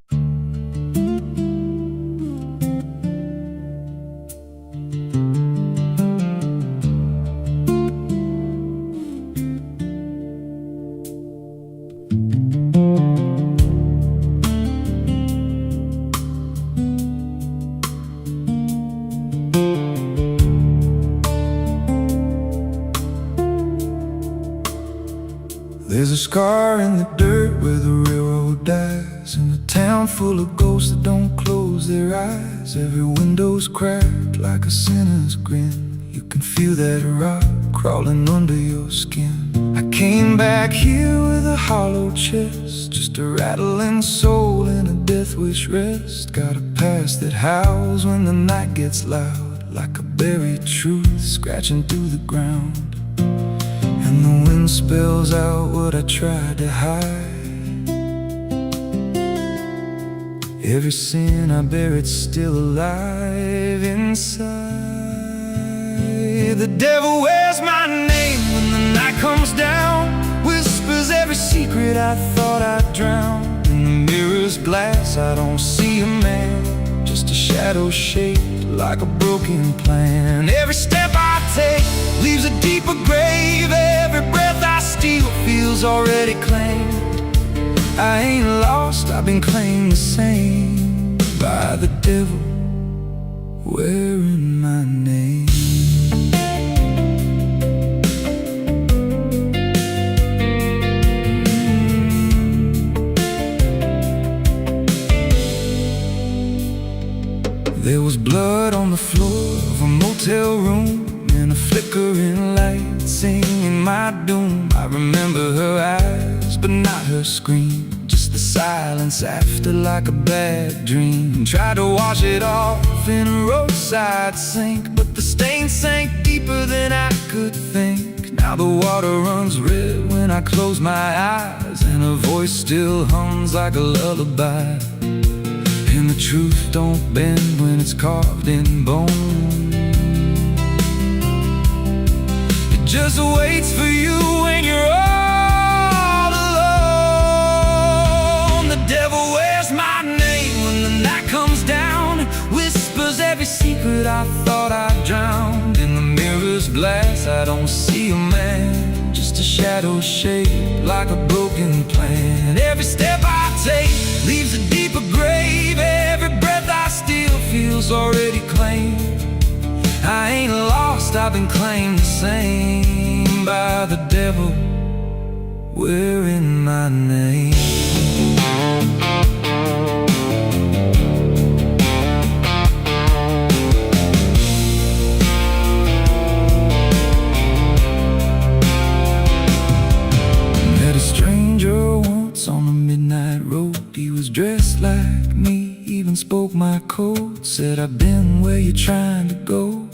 There's a scar in the dirt where the railroad dies, in a town full of ghosts that don't close their eyes. Every window's cracked like a sinner's grin. You can feel that rock crawling under your skin. I came back here with a hollow chest, just a rattling soul in a death wish rest. Got a past that howls when the night gets loud, like a buried truth scratching through the ground. And the wind spells out what I tried to hide. Every sin I buried still alive inside. The devil wears my name when the night comes down, whispers every secret I thought I'd drown. In the mirror's glass I don't see a man, just a shadow shaped like a broken plan. Every step I take leaves a deeper grave. Every breath I steal feels already claimed. I ain't lost, I've been claimed the same by the devil wearing my name. There was blood on the floor of a motel room, and a flickering light singing my doom. I remember her eyes, but not her scream, just the silence after, like a bad dream. Tried to wash it off in a roadside sink, but the stain sank deeper than I could think. Now the water runs red when I close my eyes, and her voice still hums like a lullaby. And the truth don't bend when it's carved in bone. It just waits for you when you're all alone. The devil wears my name when the night comes down, and whispers every secret I thought I'd drowned. In the mirror's glass I don't see a man, just a shadow shaped like a broken plan. Every step I take leaves a deeper grave. Every breath I steal feels already claimed. I ain't lost, I've been claimed the same by the devil wearing my name. Met a stranger once on a midnight road. He was dressed like me, even spoke my code. Said, I've been where you're trying to go.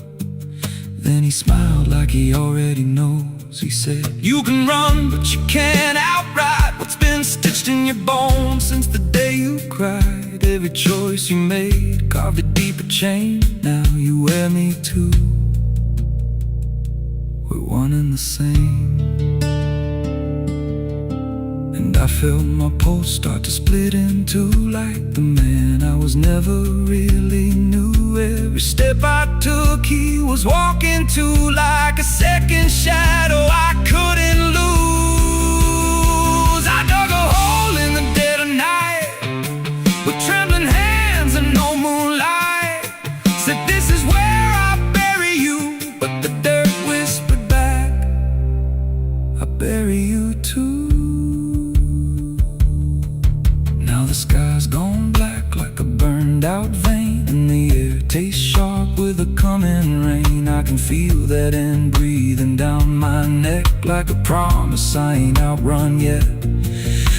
Then he smiled like he already knows. He said, you can run, but you can't outride what's been stitched in your bones since the day you cried. Every choice you made carved a deeper chain. Now you wear me too. We're one and the same. And I felt my pulse start to split in two, like the man I was never really knew. Every step I took he was walking to, like a second shadow I couldn't lose. I dug a hole in the dead of night with trembling hands and no moonlight. Said, this is where I bury you, but the dirt whispered back, I bury you too. The sky's gone black like a burned out vein, and the air tastes sharp with a coming rain. I can feel that end breathing down my neck, like a promise I ain't outrun yet.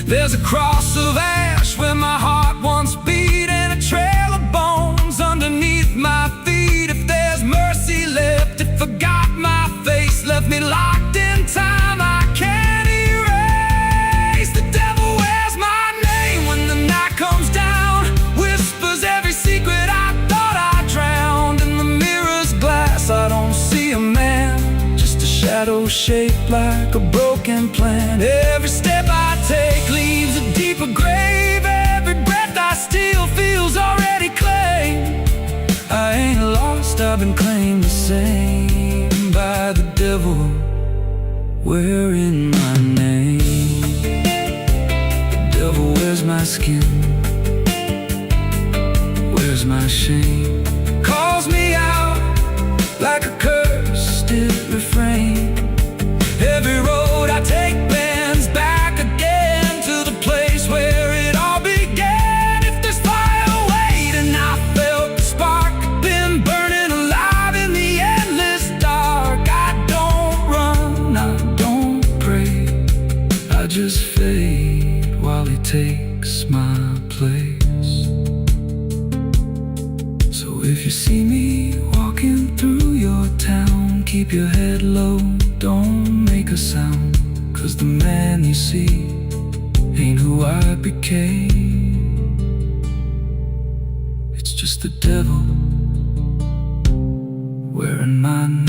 There's a cross of ash where my heart once beat, and a trail of bones underneath my feet. If there's mercy left, it forgot my face, left me locked in time I can't erase. The devil wears my name when the night comes down, whispers every secret I thought I drowned. In the mirror's glass I don't see a man, just a shadow shaped like a broken plan. Every step I take leaves a deeper grave. Every breath I steal feels already claimed. I ain't lost, I've been claimed the same by the devil wearing my name. The devil wears my skin, wears my shame, calls me out like a cursed refrain. Every road I take bends back again to the place where it all began. If there's fire waiting, I felt the spark, been burning alive in the endless dark. I don't run, low, don't make a sound, 'cause the man you see ain't who I became. It's just the devil wearing my name.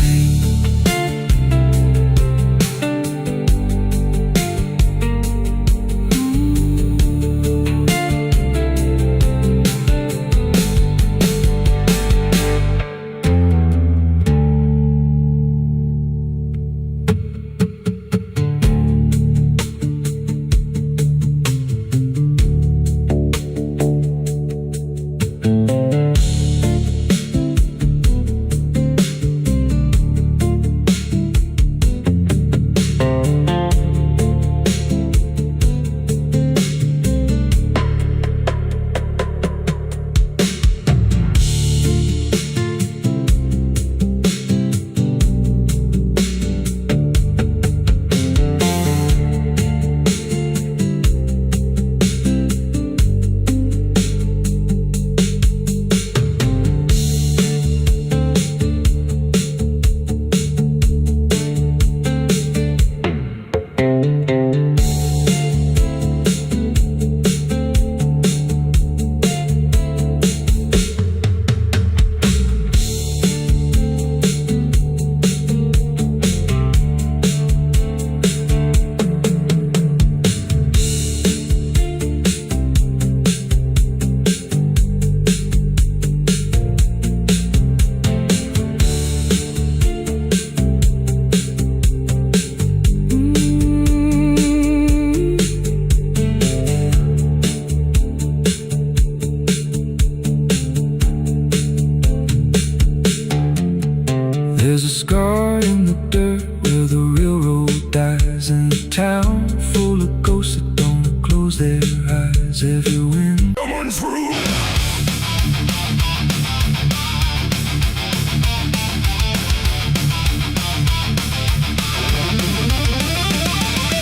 There's a scar in the dirt where the railroad dies, in a town full of ghosts that don't close their eyes. Every wind Someone's room.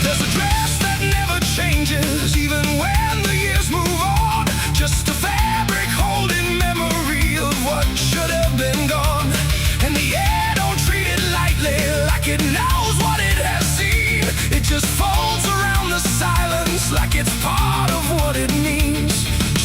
There's a dress that never changes, even when the years move on. Just a fabric holding memory of what should have been gone. And the air don't treat it lightly, like it knows what it has seen. It just folds around the silence like it's part of what it means.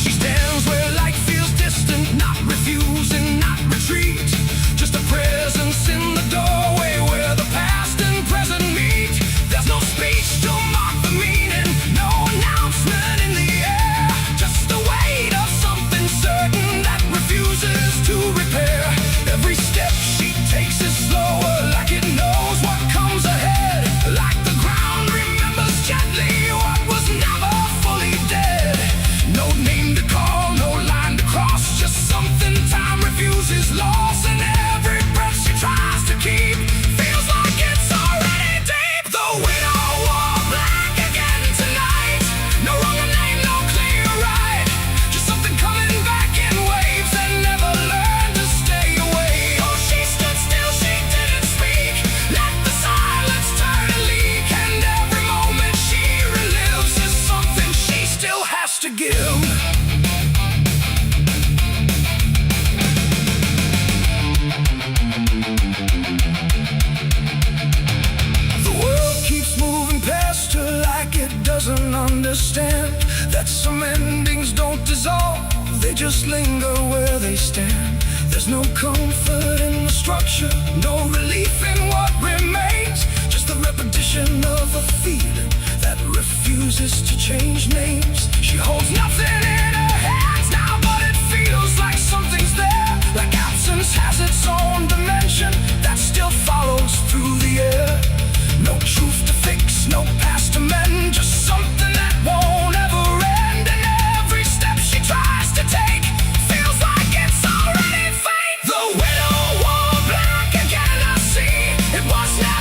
She stands where light feels distant, not refusing, not retreat. Just a presence in the doorway where the past and present meet. There's no speech to mark the meaning, no announcement in the air. Just the weight of something certain that refuses to repair. Every step she takes is slower, like it knows what comes ahead. Like the ground remembers gently what was never fully dead. No name to call, no line to cross, just something time refuses loss. And every breath she tries to keep feels like it's already deep. The widow wore black again tonight. No wrong name, no clear right. Just something coming back in waves and never learned to stay away. Oh, she stood still, she didn't speak. Let the silence turn and leak. And every moment she relives is something she still has to give. The world keeps moving past her like it doesn't understand that some endings don't dissolve, they just linger where they stand. There's no comfort in the structure, no relief in what remains. Just the repetition of a feeling that refuses to change names. She holds nothing in her hands now, but it feels like something's there. Like absence has its own dimension that still follows through the air. No truth to fix, no past to mend, just something that won't ever end. And every step she tries to take feels like it's already fate. The widow wore black again, I see. It was never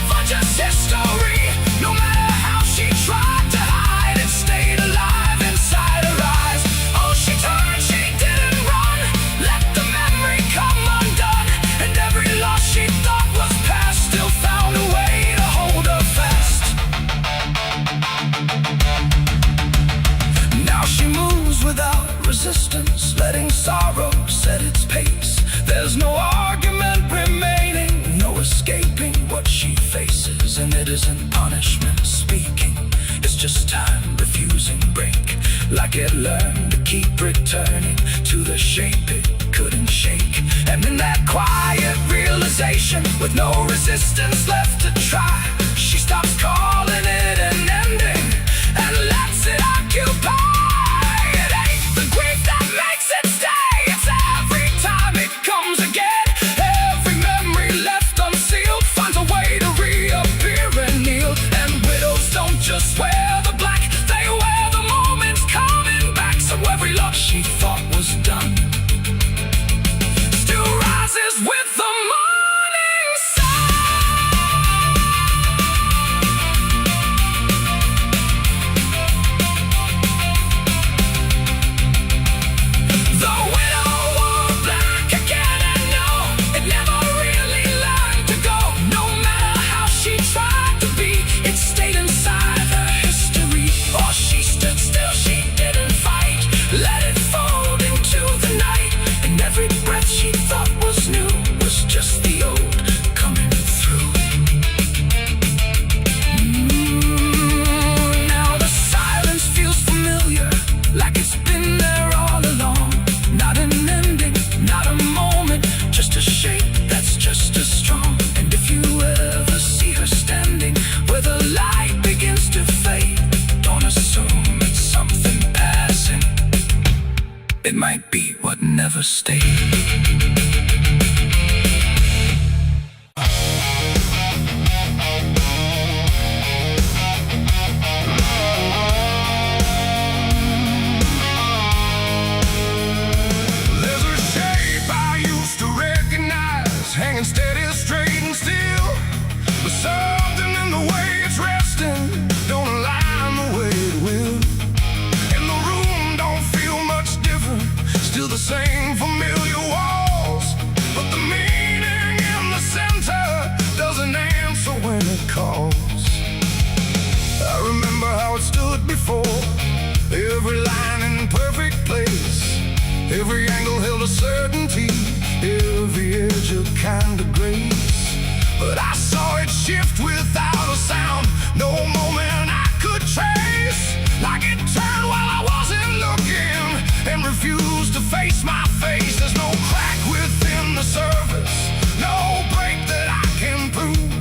faces, and it isn't punishment speaking. It's just time refusing break, like it learned to keep returning to the shape it couldn't shake. And in that quiet realization, with no resistance left to try, she stops calling it an ending and lets it occupy. It ain't the grief that makes it stay, it's every time it comes again. Every memory left unsealed finds a way to reappear and kneel. And widows don't just wear the black, they wear the moments coming back. So every love she thought was done still rises with the morning sun. The widow wore black again, and no, it never really learned to go. No matter how she tried to be, it stayed inside her history. Or she stood still, she didn't fight, let it fold into the night. And every breath she thought was new was just the old coming through. Now the silence feels familiar, like it's been there all along. Not an ending, not a moment, just a shape that's just as strong. And if you ever see her standing where the light begins to fade, don't assume it's something passing. It might be what never stayed. There's a shape I used to recognize, hanging steady, straight and still. But something in the way it's resting don't align the way it will. And the room don't feel much different, still the same familiar walls. But the meaning in the center doesn't answer when it calls. I remember how it stood before, every line in perfect place. Every angle held a certainty, every edge a kind of grace. But I saw it shift without a sound, no moment I could trace. Like it turned while I wasn't looking and refused to face my face. There's no crack within the surface, no break that I can prove.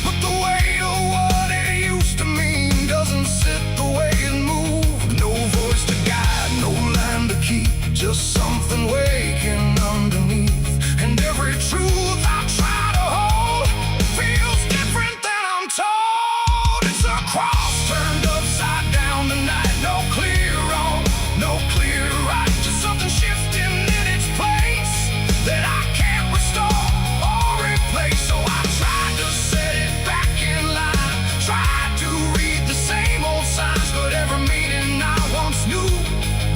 But the weight of what it used to mean doesn't sit the way it moved. No voice to guide, no line to keep, just something waking underneath. And every truth I try to hold feels different than I'm told. It's a cross turned upside down tonight. No clear wrong, no clear right, just something shifting in its place that I can't restore or replace. So I tried to set it back in line, tried to read the same old signs, but every meaning I once knew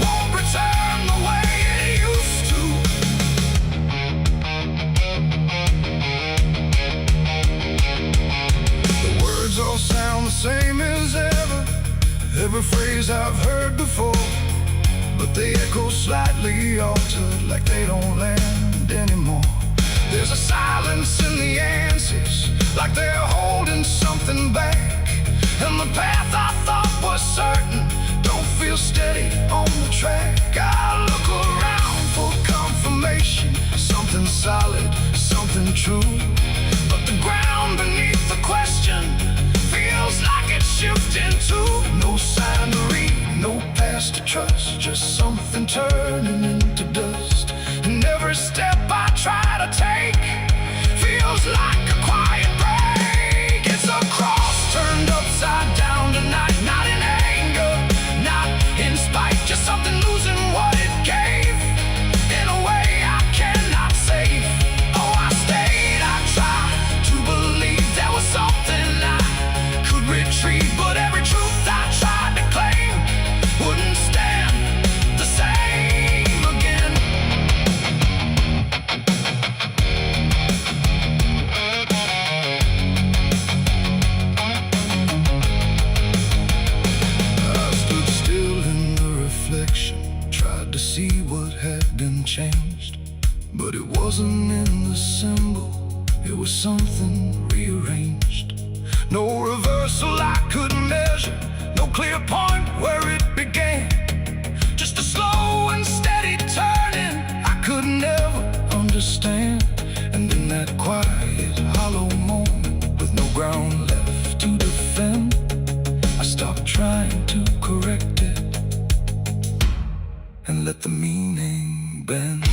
won't return the way it used to. The words all sound the same as ever, every phrase I've heard before. But they echo slightly altered, like they don't land anymore. There's a silence in the answers, like they're holding something back. And the path I thought was certain don't feel steady on the track. I look around for confirmation, something solid, something true. But the ground beneath the question feels like it's shifting too. No sign to read, no past to trust, just something turning into dust. And every step I try to take feels like a quiet break. It's a cross turned upside down tonight, not in anger, not in spite, just something losing what it gave in a way I cannot save. Oh, I stayed, I tried to believe there was something I could retrieve, but every truth I tried to claim wouldn't stand the same. No reversal I could measure, no clear point where it began. Just a slow and steady turning I could never understand. And in that quiet, hollow moment, with no ground left to defend, I stopped trying to correct it and let the meaning bend.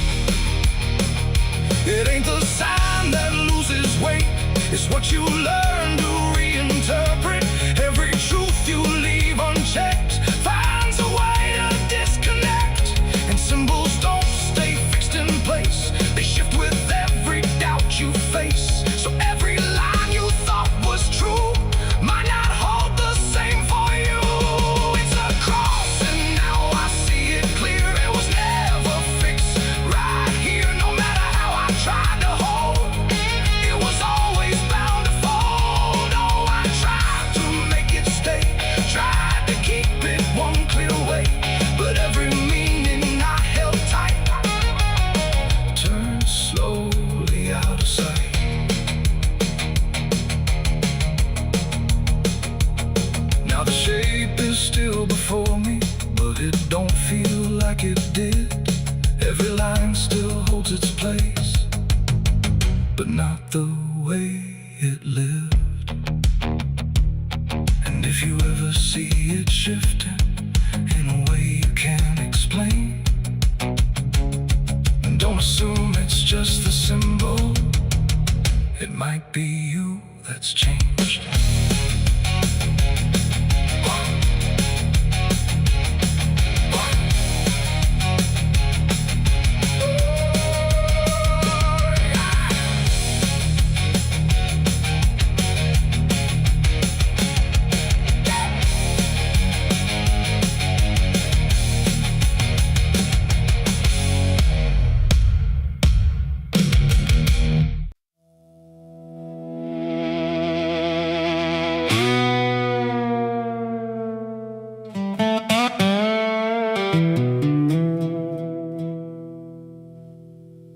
It ain't the sign that loses weight, it's what you learn to reinterpret. Every truth you leave unchecked finds a way to disconnect. And symbols don't stay fixed in place, they shift with every doubt you face. So every line you thought was true might not hold the same for you. It's a cross and now I see it clear. It was never fixed right here, no matter how I tried to hold. It was always bound to fold. Oh, I tried to make it stay, tried to keep it one clear way, but every meaning I held tight turned slowly out of sight. Now the shape is still before me, but it don't feel like it did. Every line still holds its place, but not the way it lived. And if you ever see it shifting in a way you can't explain, then don't assume it's just the symbol. It might be you that's changed.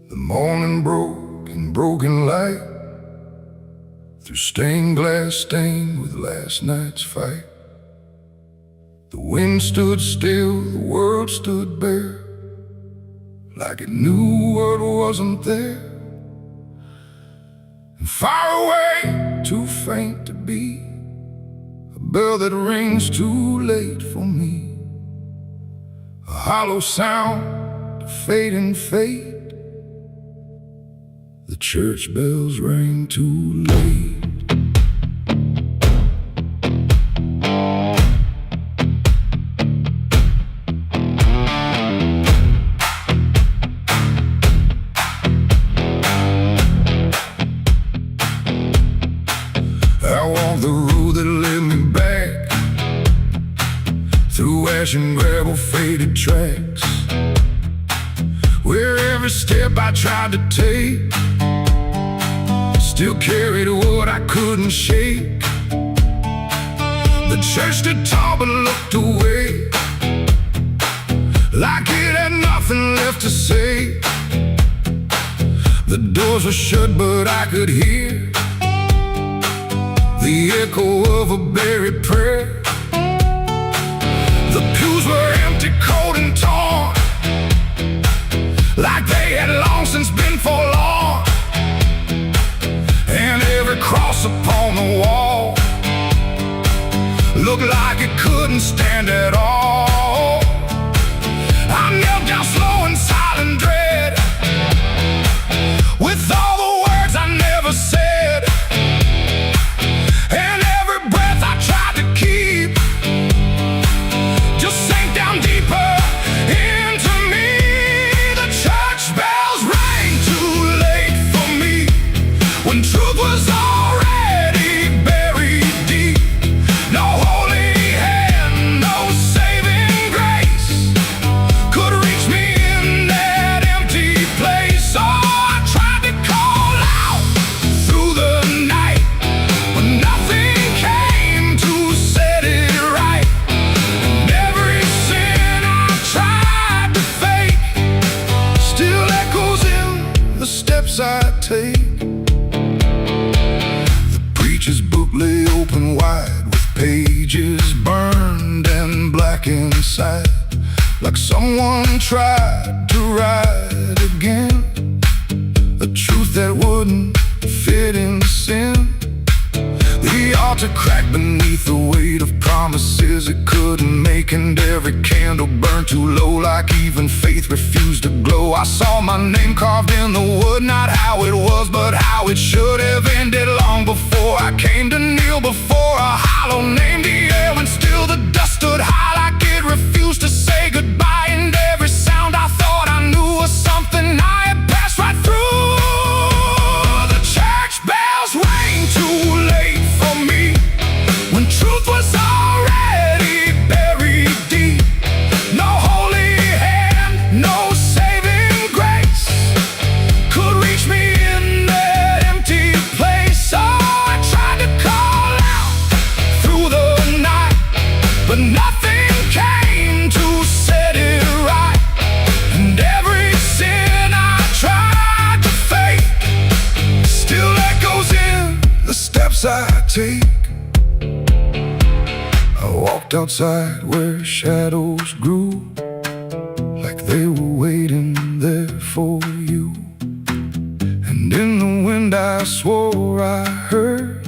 The morning broke in broken light, through stained glass stained with last night's fight. The wind stood still, the world stood bare, like it knew what wasn't there. And far away, too faint to be, a bell that rings too late for me, a hollow sound, a fading fate. The church bells rang too late. I walked the road that led me back, through ash and gravel faded tracks, where every step I tried to take still carried what I couldn't shake. The church stood tall but looked away, like it had nothing left to say. The doors were shut but I could hear the echo of a buried prayer. The pews were empty, cold and torn, like they had long since been forlorn. And every cross upon the wall looked like it couldn't stand at all. I knelt down slow in silent dread, with all the words I never said, and every breath I tried to keep just sank down deeper into me. The church bells rang too late for me, when truth was already buried deep. No holy hand, no saving lay open wide with pages burned and black inside, like someone tried to write again a truth that wouldn't fit in sin. The altar cracked beneath the weight of promises it couldn't make, and every candle burned too low, like even faith refused to glow. I saw my name carved in the wood, not how it was, but how it should have ended long before I came to kneel before a hollow name. The air and still the dust stood high, like it refused to say goodbye, and every sound I thought I knew was something I had passed right through. The church bells rang too late for me, when truth was already buried deep. No holy hand, no saving grace could reach me in that empty place. So I tried to call out through the night, but nothing came to set it right. And every sin I tried to fake still echoes in the steps I take. I walked outside where shadows grew, like they were waiting there for you. And in the wind I swore I heard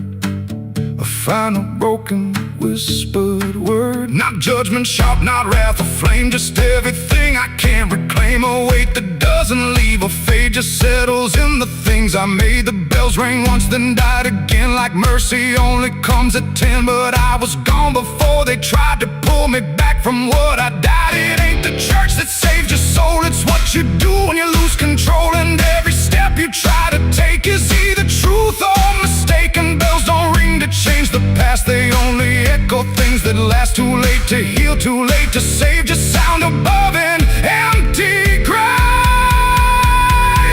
a final broken whispered word. Not judgment sharp, not wrath or flame, just everything I can't reclaim. A weight that doesn't leave a fade, just settles in the things I made. The bells rang once, then died again, like mercy only comes at 10. But I was gone before they tried to pull me back from what I died. It ain't the church that saved your soul, it's what you do when you lose control. And every step you try to take is either truth or mistaken. Bells don't ring to change the past, they only echo things that last. Too late to heal, too late to save, just sound above an empty grave.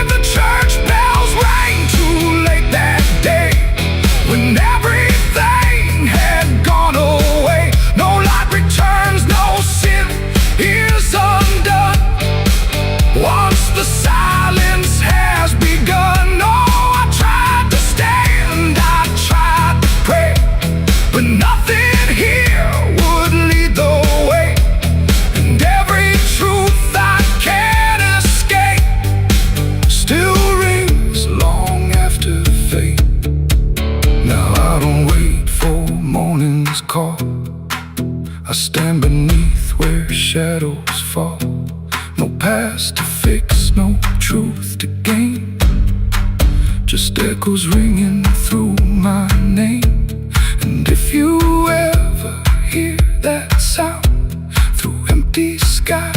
The church bells rang too late that day, when everything had gone away. No light returns, no sin is undone once the silence has begun. No, I tried to stand, I tried to pray, but nothing here would lead the way. And every truth I can't escape still rings long after fate. Now I don't wait for morning's call, I stand beneath where shadows fall. No past to fix, no truth to gain, just echoes ringing through my name. And if you ever hear that sound through empty sky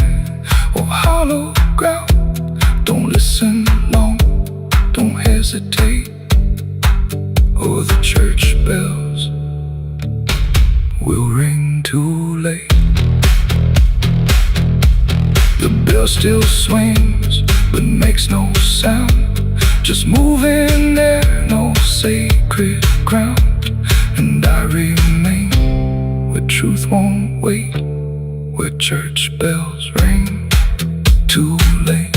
or hollow ground, don't listen long, don't hesitate, or the church bells will ring too late. The bell still swings, but makes no sound, just moving there, no sacred ground. And I remain where truth won't wait, where church bells ring too late.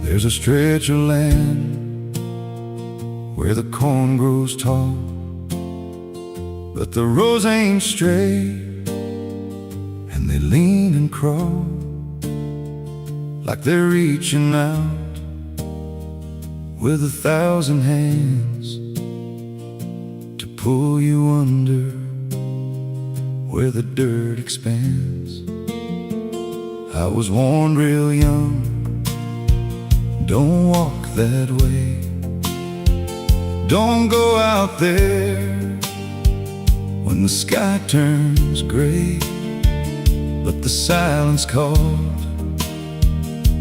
There's a stretch of land where the corn grows tall, but the rows ain't straight, and they lean and crawl like they're reaching out with 1,000 hands to pull you under where the dirt expands. I was warned real young, don't walk that way, don't go out there when the sky turns gray. But the silence called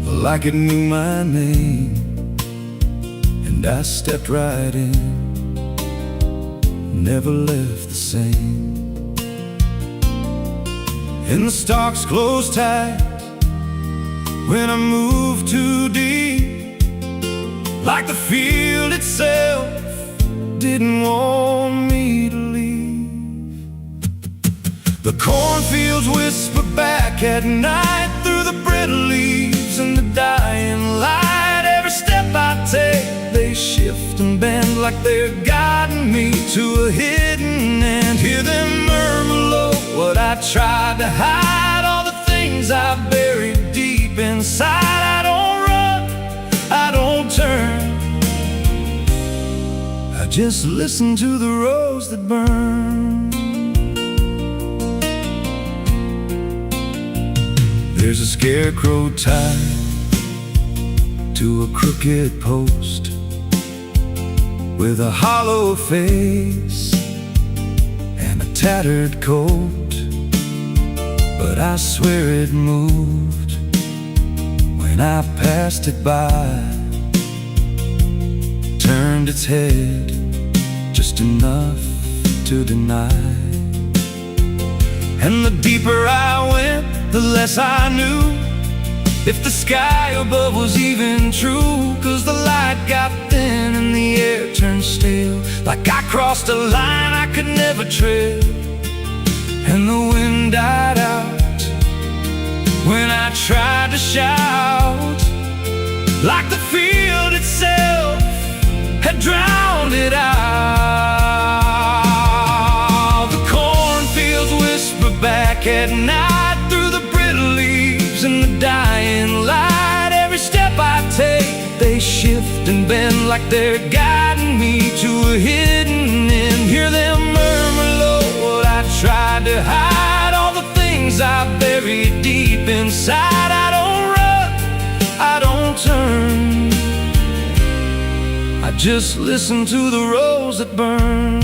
like it knew my name, and I stepped right in, never left the same. and the stalks close tight when I move too deep, like the field itself didn't want me to leave. The cornfields whisper back at night through the brittle leaves and the dying light. Every step I take, they shift and bend like they're guiding me to a hidden end. Hear them murmur low what I tried to hide, all the things I buried deep inside. I don't run, I don't turn, I just listen to the rose that burn. There's a scarecrow tied to a crooked post with a hollow face and a tattered coat, but I swear it moved when I passed it by. Turned its head just enough to deny, and the deeper I went, the less I knew if the sky above was even true. 'Cause the light got thin and the air turned stale, like I crossed a line I could never tread. And the wind died out when I tried to shout, like the field itself had drowned it out. The cornfields whisper back at night through the brittle leaves and the dying light. Every step I take, they shift and bend like they're guiding me to a hidden end. Hear them murmur low what I tried to hide, all the things I buried deep inside. I don't run, I don't turn, I just listen to the rose that burn.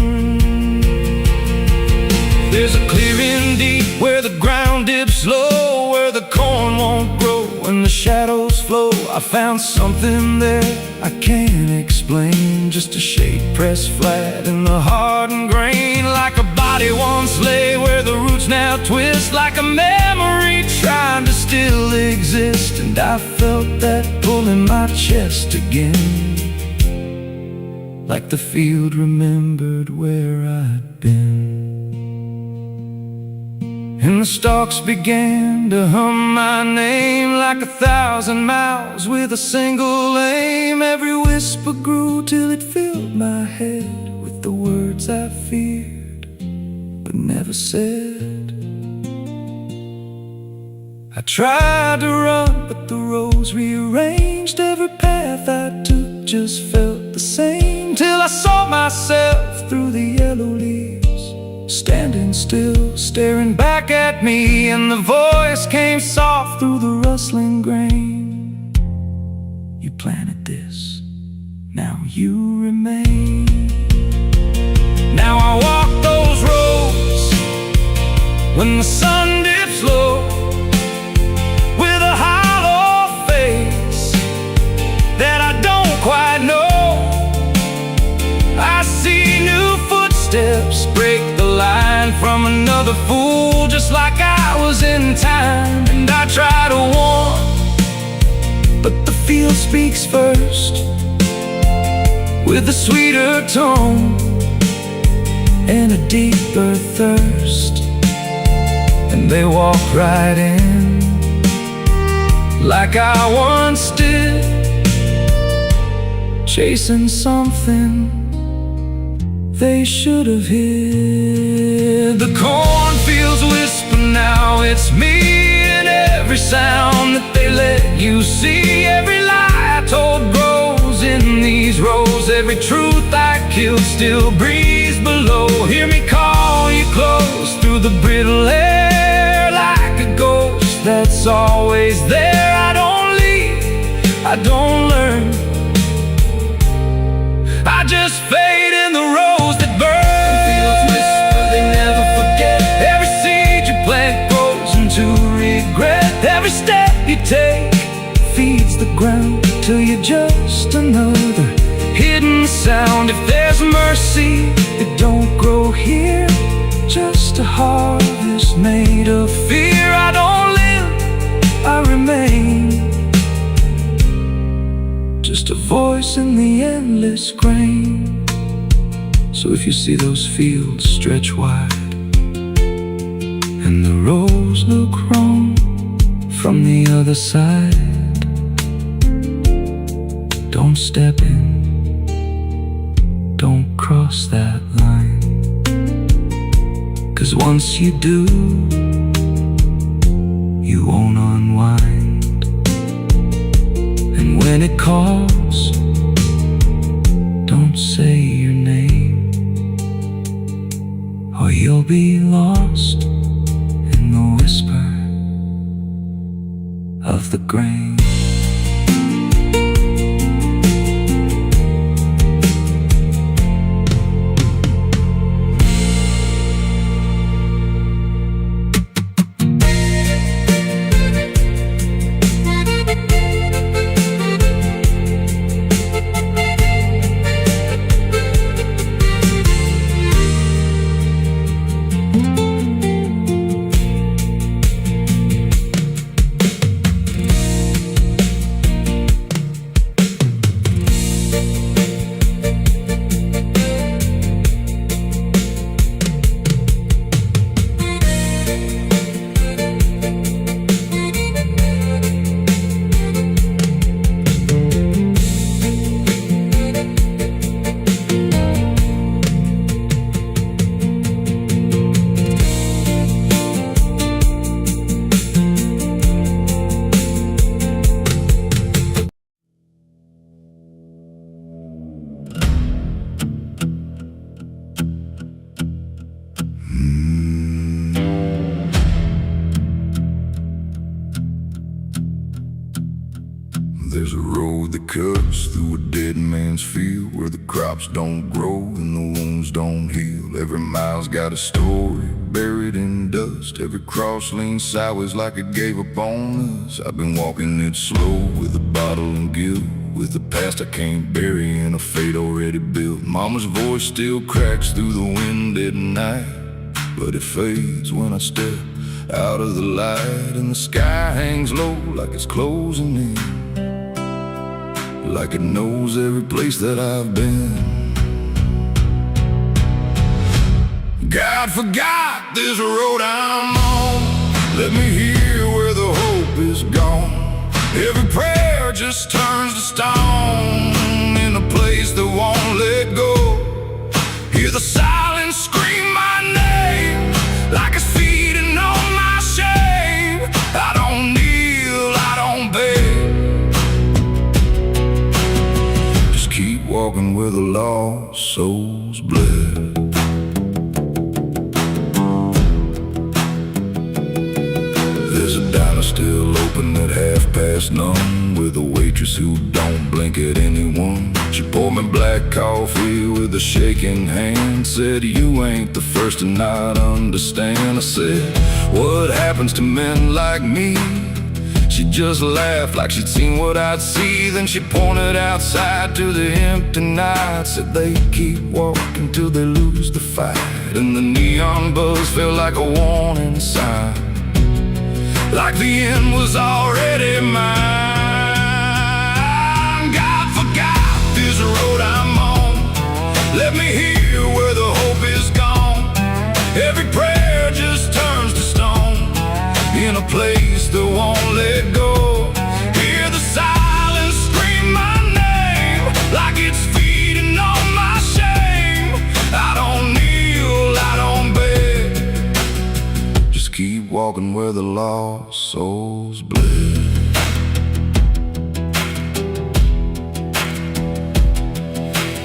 There's a clearing deep where the ground dips low, where the corn won't grow and the shadows flow. I found something there I can't explain, just a shade pressed flat in the hardened grain, like a body once lay where the roots now twist, like a memory trying to still exist. And I felt that pull in my chest again, like the field remembered where I'd been. And the stalks began to hum my name like 1,000 mouths with a single aim. Every whisper grew till it filled my head with the words I feared but never said. I tried to run, but the rose rearranged. Every path I took just felt the same, till I saw myself through the yellow leaves, standing still, staring back at me. And the voice came soft through the rustling grain: you planted this, now you remain. Now I walk those roads when the sun dips low, with a hollow face that I don't quite know. I see new footsteps break the line from another fool, just like I was in time. And I try to warn, but the field speaks first, with a sweeter tone and a deeper thirst. And they walk right in, like I once did, chasing something they should have hid. The cornfields whisper now, it's me, and every sound that they let you see. Every lie I told grows in these rows, every truth I killed still breathes below. Hear me call you close through the brittle air, like a ghost that's always there. I don't leave, I don't learn, I just fade in the rose that burns. Fields whisper, they never forget. Every seed you plant grows into regret. Every step you take feeds the ground till you're just another hidden sound. If there's mercy, it don't grow here, just a harvest made of fear. So if you see those fields stretch wide and the roads look wrong from the other side, don't step in, don't cross that line. 'Cause once you do, you won't unwind. And when it calls, don't say your name, or you'll be lost in the whisper of the grain. There's a road that cuts through a dead man's field, where the crops don't grow and the wounds don't heal. Every mile's got a story buried in dust. Every cross leans sideways like it gave up on us. I've been walking it slow with a bottle and guilt, with the past I can't bury and a fate already built. Mama's voice still cracks through the wind at night, but it fades when I step out of the light. And the sky hangs low like it's closing in, like it knows every place that I've been. God forgot this road I'm on. Let me hear where the hope is gone. Every prayer just turns to stone in a place that won't let go. Hear the silence scream my name like it's feeding on my shame. I don't kneel, I don't beg, just keep walking where the lost souls bled. There's a diner still open at 9:30, with a waitress who don't blink at anyone. She poured me black coffee with a shaking hand, said, "You ain't the first to not understand." I said, "What happens to men like me?" She just laughed like she'd seen what I'd see. Then she pointed outside to the empty night, said they keep walking till they lose the fight. And the neon buzz felt like a warning sign, like the end was already mine. God forgot this road I'm on. Let me hear where the hope is gone. Every prayer just turns to stone in a place that won't let go. Hear the silence scream my name like it's feeding on my shame. I don't kneel, I don't beg, just keep walking where the lost souls bled.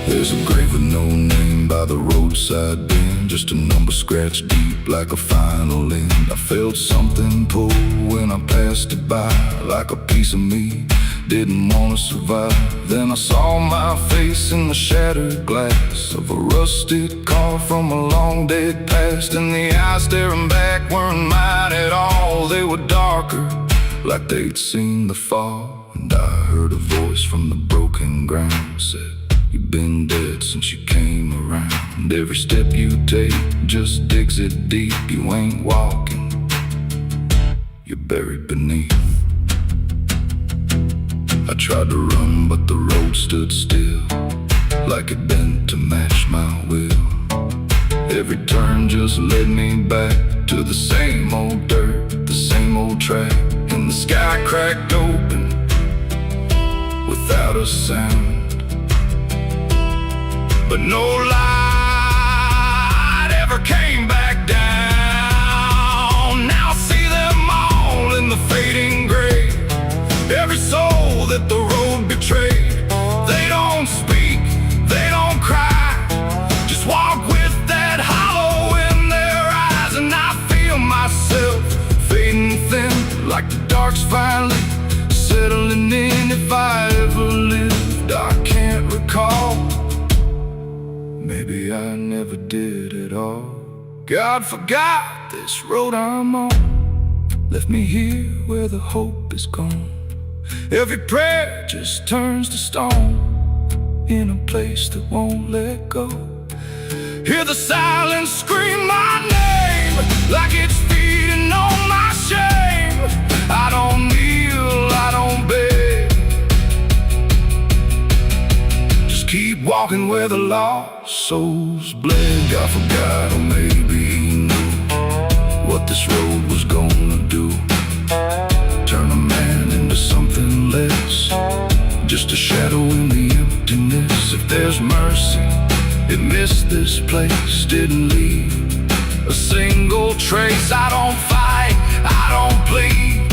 There's a grave with no name by the roadside bend, just a number scratched deep like a final end. I felt something pull when I passed it by, like a piece of me didn't want to survive. Then I saw my face in the shattered glass of a rusted car from a long dead past, and the eyes staring back weren't mine at all. They were darker, like they'd seen the fall. And I heard a voice from the broken ground, said, "You've been dead since you came around. Every step you take just digs it deep. You ain't walking, you're buried beneath." I tried to run, but the road stood still. like it bent to match my will. Every turn just led me back to the same old dirt, the same old track. And the sky cracked open without a sound, but no light ever came back down. Now I see them all in the fading gray, every soul that the road betrayed. They don't speak, they don't cry, just walk with that hollow in their eyes. And I feel myself fading thin, like the dark's finally settling in. If I ever lived, I can't recall. Maybe I never did at all. God forgot this road I'm on, left me here where the hope is gone. Every prayer just turns to stone, in a place that won't let go. Hear the silence scream my name, like it's feeding on my shame. I don't kneel, I don't beg, just keep walking where the lost souls bled. God forgot, or maybe he knew what this road was gonna do. Turn a man into something less, just a shadow in the emptiness. If there's mercy, it missed this place, didn't leave a single trace. I don't fight, I don't plead,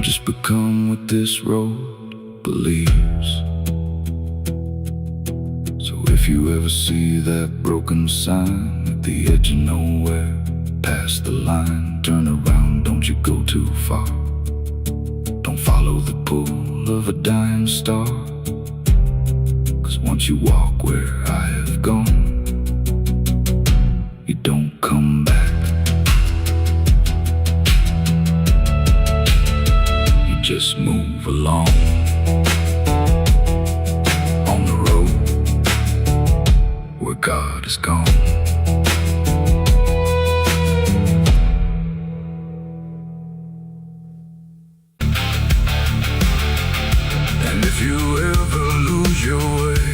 just become what this road believes. So if you ever see that broken sign at the edge of nowhere, past the line, turn around, don't you go too far. Don't follow the pull of a dying star, 'cause once you walk where I have gone, you don't come back. You just move along on the road where God is gone. And if you ever lose your way,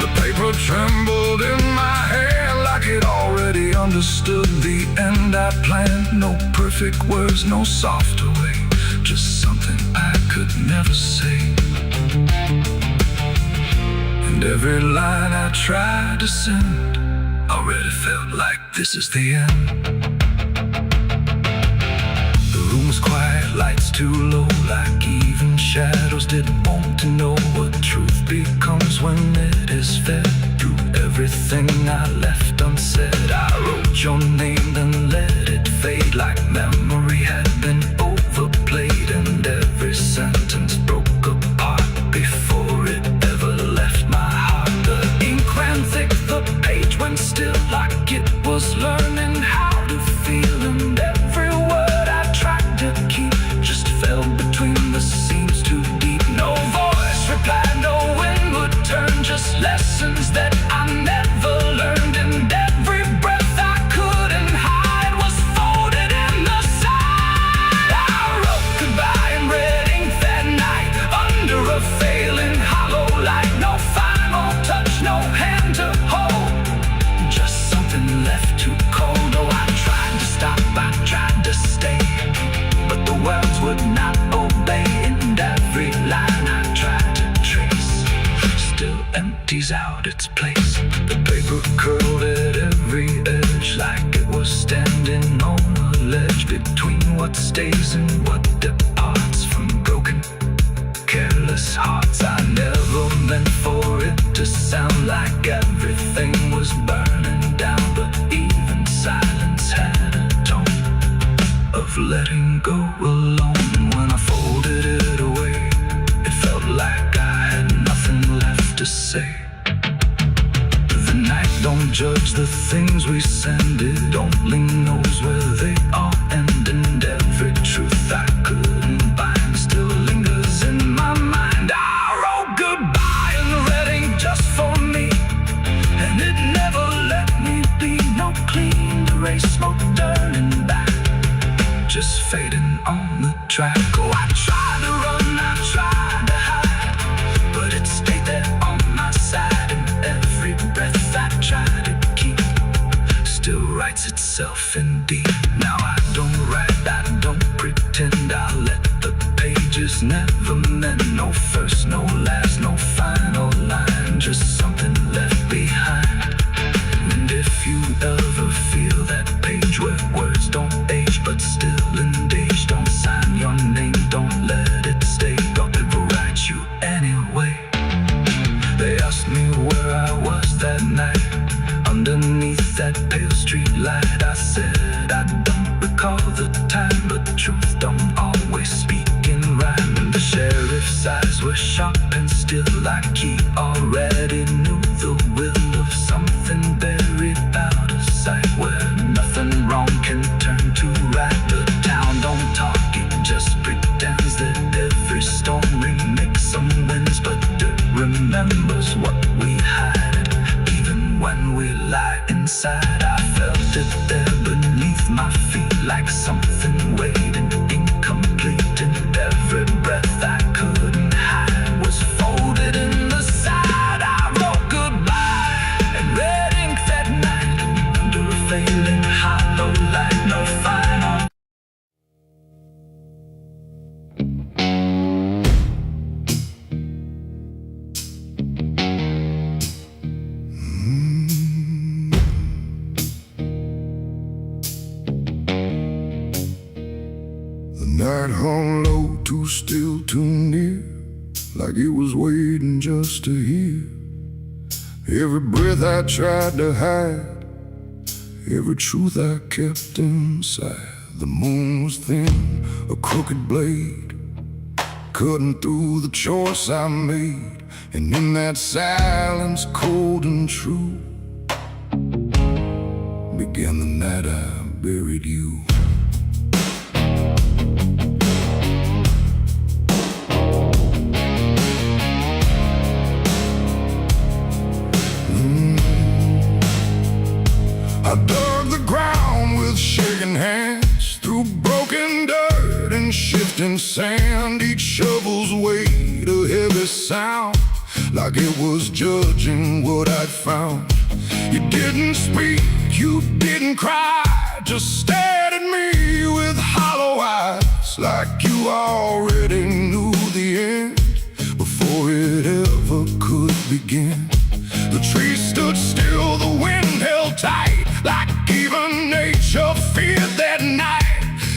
the paper trembled in my hand like it already understood the end I planned. No perfect words, no softer way, just something I could never say. And every line I tried to send already felt like this is the end. The room was quiet, lights too low, like even shadows didn't want to know what truth becomes when it is fed. Through everything I left unsaid, I wrote your name, then let it fade like memory had been overplayed. And every sentence broke apart before it ever left my heart. The ink ran thick, the page went still, like it was learning how to feel. And every word I tried to keep just fell between the seams too deep. No voice replied, no wind would turn, just lessons that I never learned. And every breath I couldn't hide was folded in the side. I wrote goodbye in red ink that night, under a failing hollow light. No final touch, no hand to hold, just something left too cold. Oh, I tried to stop, I tried to stay, but the words would not obey. And every line I tried to trace still empties out its place. The paper curled at every edge, like it was standing on a ledge between what stays and what departs from broken, careless hearts. I never meant for it to sound like everything was burning down, but even silence had a tone of letting go alone. And when I folded it away, it felt like I had nothing left to say. The night don't judge the things we send, it only knows where they all end. And every truth I couldn't bind still lingers in my mind. I wrote goodbye in red ink just for me, and it never let me be. No clean erase, no turning back, just fading on the track. Oh, I tried to run, I tried to hide, still writes itself indeed. Now I don't write, I don't pretend. I let the pages never mend. No first, no last, no final line, just something left behind. And if you ever feel that page where words don't age but still engage, don't sign your name, don't let it stay, don't ever write you anyway. They asked me where I was that night, underneath that pale street light. I said I don't recall the time, but the truth don't always speak in rhyme. And the sheriff's eyes were sharp and still, like he already knew the will of something buried out of sight, where nothing wrong can turn to right. The town don't talk, it just pretends that every storm remakes some winds, but it remembers what we hide. Even when we lie inside, I felt it there beneath my feet, like something waiting incomplete. And every breath I couldn't hide was folded in the side. I wrote goodbye in red ink that night, under a failing hollow light. No final. The night hung low, too still, too near, like it was waiting just to hear every breath I tried to hide, every truth I kept inside. The moon was thin, a crooked blade, cutting through the choice I made. And in that silence, cold and true, began the night I buried you. I dug the ground with shaking hands, through broken dirt and shifting sand. Each shovel's weight a heavy sound, like it was judging what I'd found. You didn't speak, you didn't cry, just stared at me with hollow eyes, like you already knew the end before it ever could begin. The trees stood still, the wind held tight, like even nature feared that night.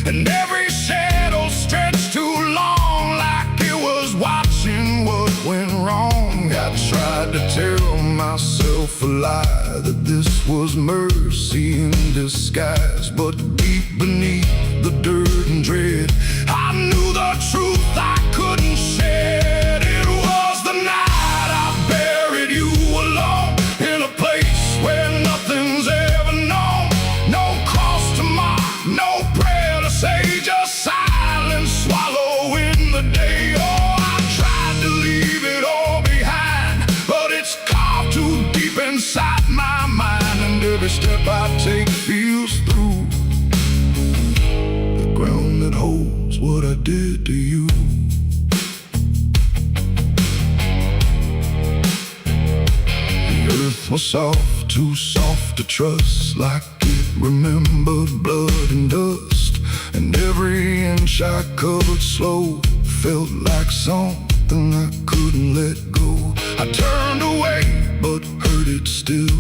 And every shadow stretched too long, like it was watching what went wrong. I tried to tell myself a lie, that this was mercy in disguise, but deep beneath the dirt and dread, I knew the truth I couldn't shed. It was the night I buried you alone, in a place where nothing's ever known. No cross to mark, no prayer to say, just silence swallowing the day. Oh, I tried to leave it all behind, but it's carved too deep inside my mind. And every step I take feels through the ground that holds what I did to you. Earth was soft, too soft to trust, like it remembered blood and dust. And every inch I covered slow felt like something I couldn't let go. I turned away, but heard it still,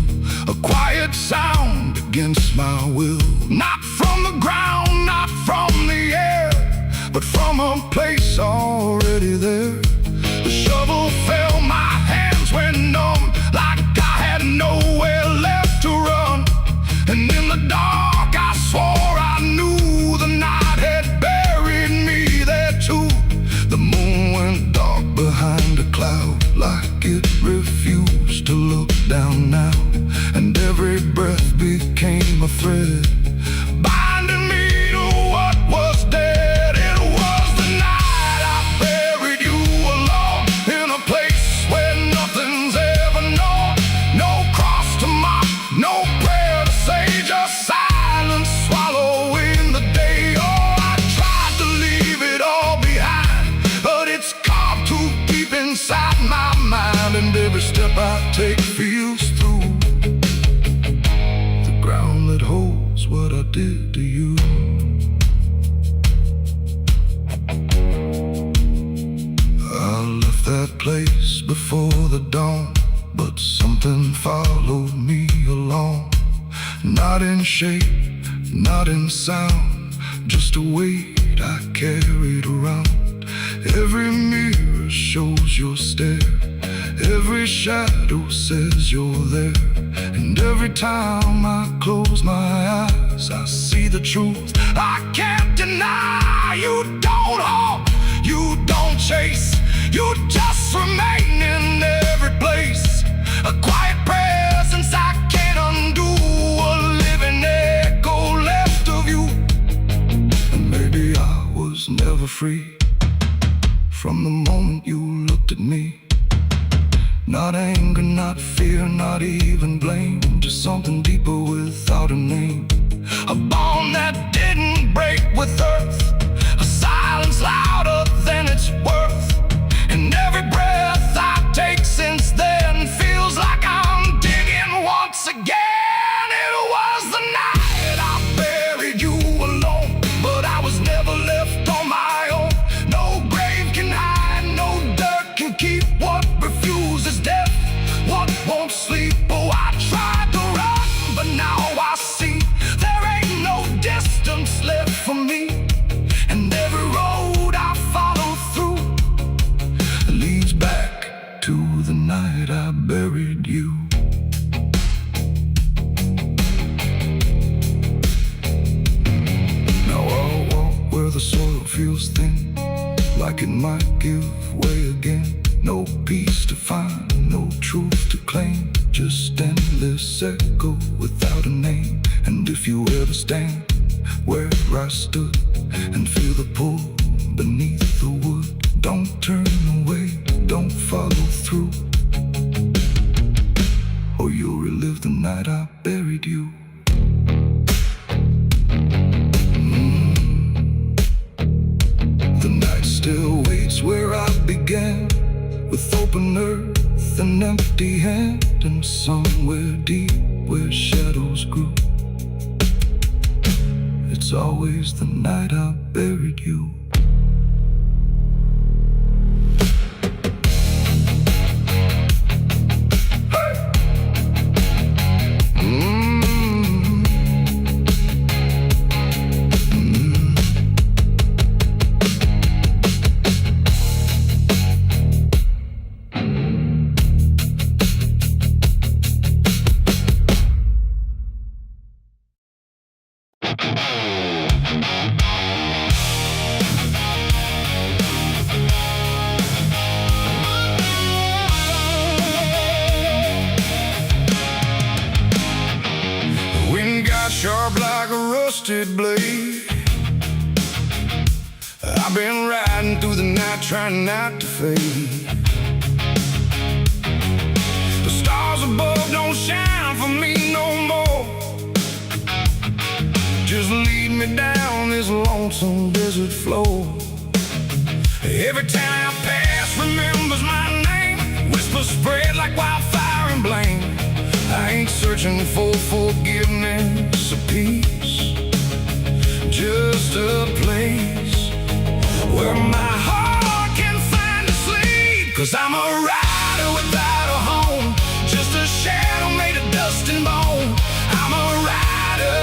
a quiet sound against my will. Not from the ground, not from the air, but from a place already there. The shovel fell, my hands went numb, like I had nowhere left to run. And in the dark I swore I knew the night had buried me there too. The moon went dark behind a cloud, like it refused to look down now. And every breath became a thread, binding me to what was dead. It was the night I buried you alone, in a place where nothing's ever known. No cross to mark, no prayer to say, just silence swallowing the day. Oh, I tried to leave it all behind, but it's carved too deep inside my mind. And every step I take feels through the ground that holds what I did to you. I left that place before the dawn, but something followed me along. Not in shape, not in sound, just a weight I carried around. Every mirror shows your stare, every shadow says you're there. And every time I close my eyes, I see the truth I can't deny. You don't hope, you don't chase, you just remain in every place. A quiet presence I can't undo, a living echo left of you. And maybe I was never free from the moment you looked at me. Not anger, not fear, not even blame, just something deeper without a name. A bond that didn't break with earth, a silence louder than its worth. And every breath I take since then feels like I'm digging once again. It was the night I buried you alone, but I was never left on my own. No grave can hide, no dirt can keep what refuses death, what won't sleep. Oh, I tried to run, but now I see there ain't no distance left for me. And every road I follow through leads back to the night I buried you. Now I'll walk where the soil feels thin, like it might give way again. No peace to find, no truth to claim, just endless echo without a name. And if you ever stand where I stood and feel the pull beneath the wood, don't turn away, don't follow through, or you'll relive the night I buried you. The night still waits where I began, with open earth and empty hand, and somewhere deep where shadows grew, it's always the night I buried you. Sharp like a rusted blade, I've been riding through the night trying not to fade. The stars above don't shine for me no more, just lead me down this lonesome desert floor. Every town I pass remembers my name, whispers spread like wildfire and blame. I ain't searching for forgiveness or peace, just a place where my heart can find a sleep. 'Cause I'm a rider without a home, just a shadow made of dust and bone. I'm a rider.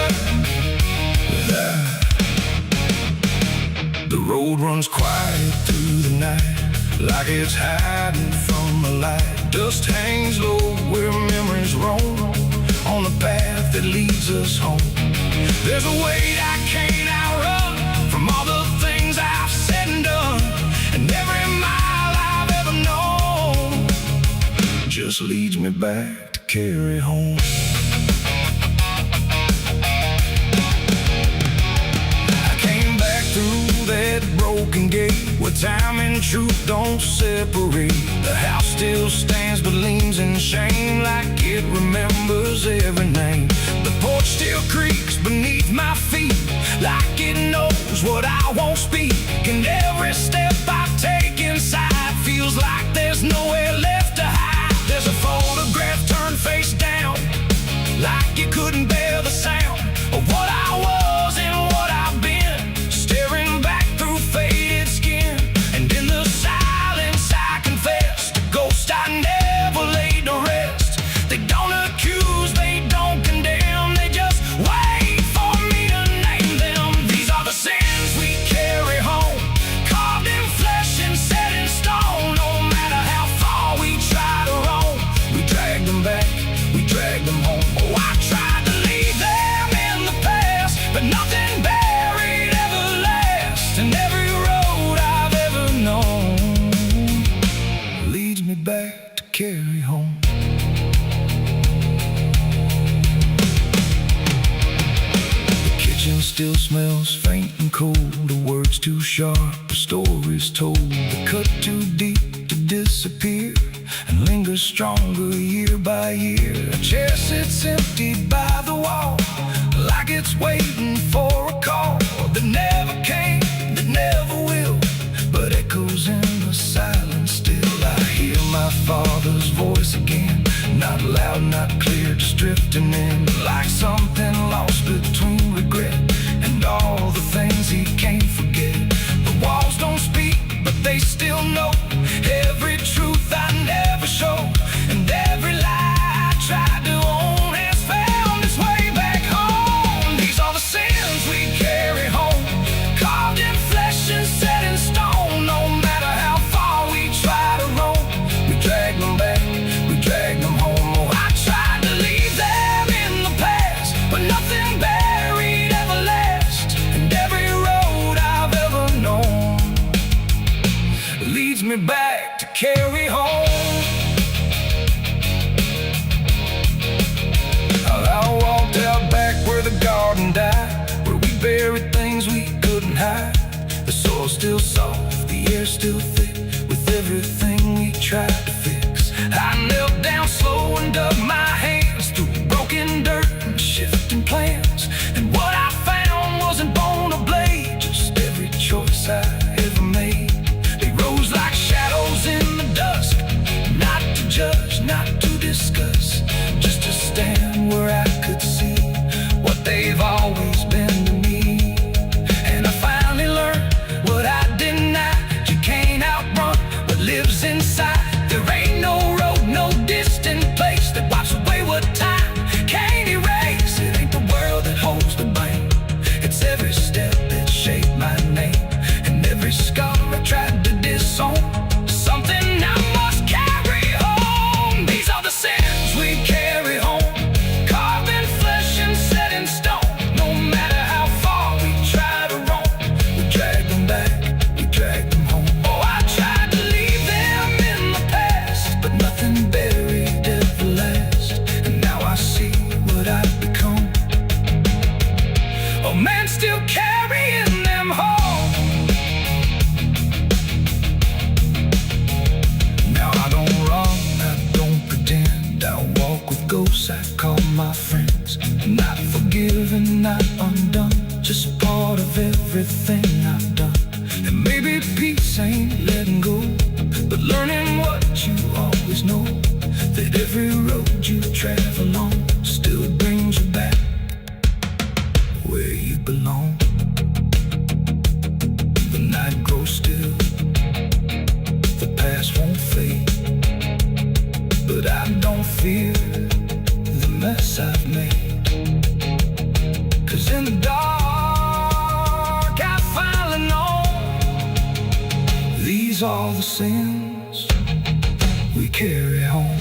The road runs quiet through the night, like it's hiding from the light. Dust hangs low where memories roam, on the path that leads us home. There's a weight I can't outrun, from all the things I've said and done. And every mile I've ever known just leads me back to carry home. I came back through that broken gate, where time and truth don't separate. The house still stands but leans in shame, like it remembers every name. The porch still creaks beneath my feet, like it knows what I won't speak. And every step I take inside feels like there's nowhere left to hide. There's a photograph turned face down, like you couldn't bear the sound of what I kitchen still smells faint and cold. The words too sharp, the stories told. The cut too deep to disappear and lingers stronger year by year. A chair sits empty by the wall, like it's waiting for a call that never came, that never will, but echoes in the silence still. I hear my father's voice again, not loud, not clear, just drifting in, like something lost between regret and all the things he can't forget. The walls don't speak, but they still know every truth I never showed, and every lie I tried to own has found its way back home. These are the sins we carry home, carved in flesh and set in stone. No matter how far we try to roam, we drag them back, we drag them home. Oh, I tried to leave them in the past, but nothing buried ever lasts, and every road I've ever known leads me back to carry home. I walked out back where the garden died, where we buried things we couldn't hide. The soil's still soft, the air's still thick, with everything we tried to fix. I knelt down slow and dug my hands through broken dirt and shifting plans, and what I found wasn't bone or blade, just every choice I ever made. They rose like shadows in the dusk, not to judge, not to discuss, just to stand where I could see what they've always been to me. And I finally learned what I denied: you can't outrun what lives inside. There ain't no road, no distant place that wipes away what time can't erase. It ain't the world that holds the blame, it's every step that shaped my name, and every scar I tried to disown, something I must carry home. These are the sins we carry home, carved in flesh and set in stone. No matter how far we try to roam, we drag them back, we drag them home. Oh, I tried to leave them in the past, but nothing buried ever lasts, and now I see what I've become. Oh man, still carrying them home. Now I don't run, I don't pretend, I walk with ghosts I call my friends. Not forgiven, not undone, just part of everything I've done. And maybe peace ain't letting go, but learning what you always know, that every road you travel on still brings you back where you belong. The night grows still, the past won't fade, but I don't fear the mess I've made. 'Cause in the dark I finally know these are the sins we carry home.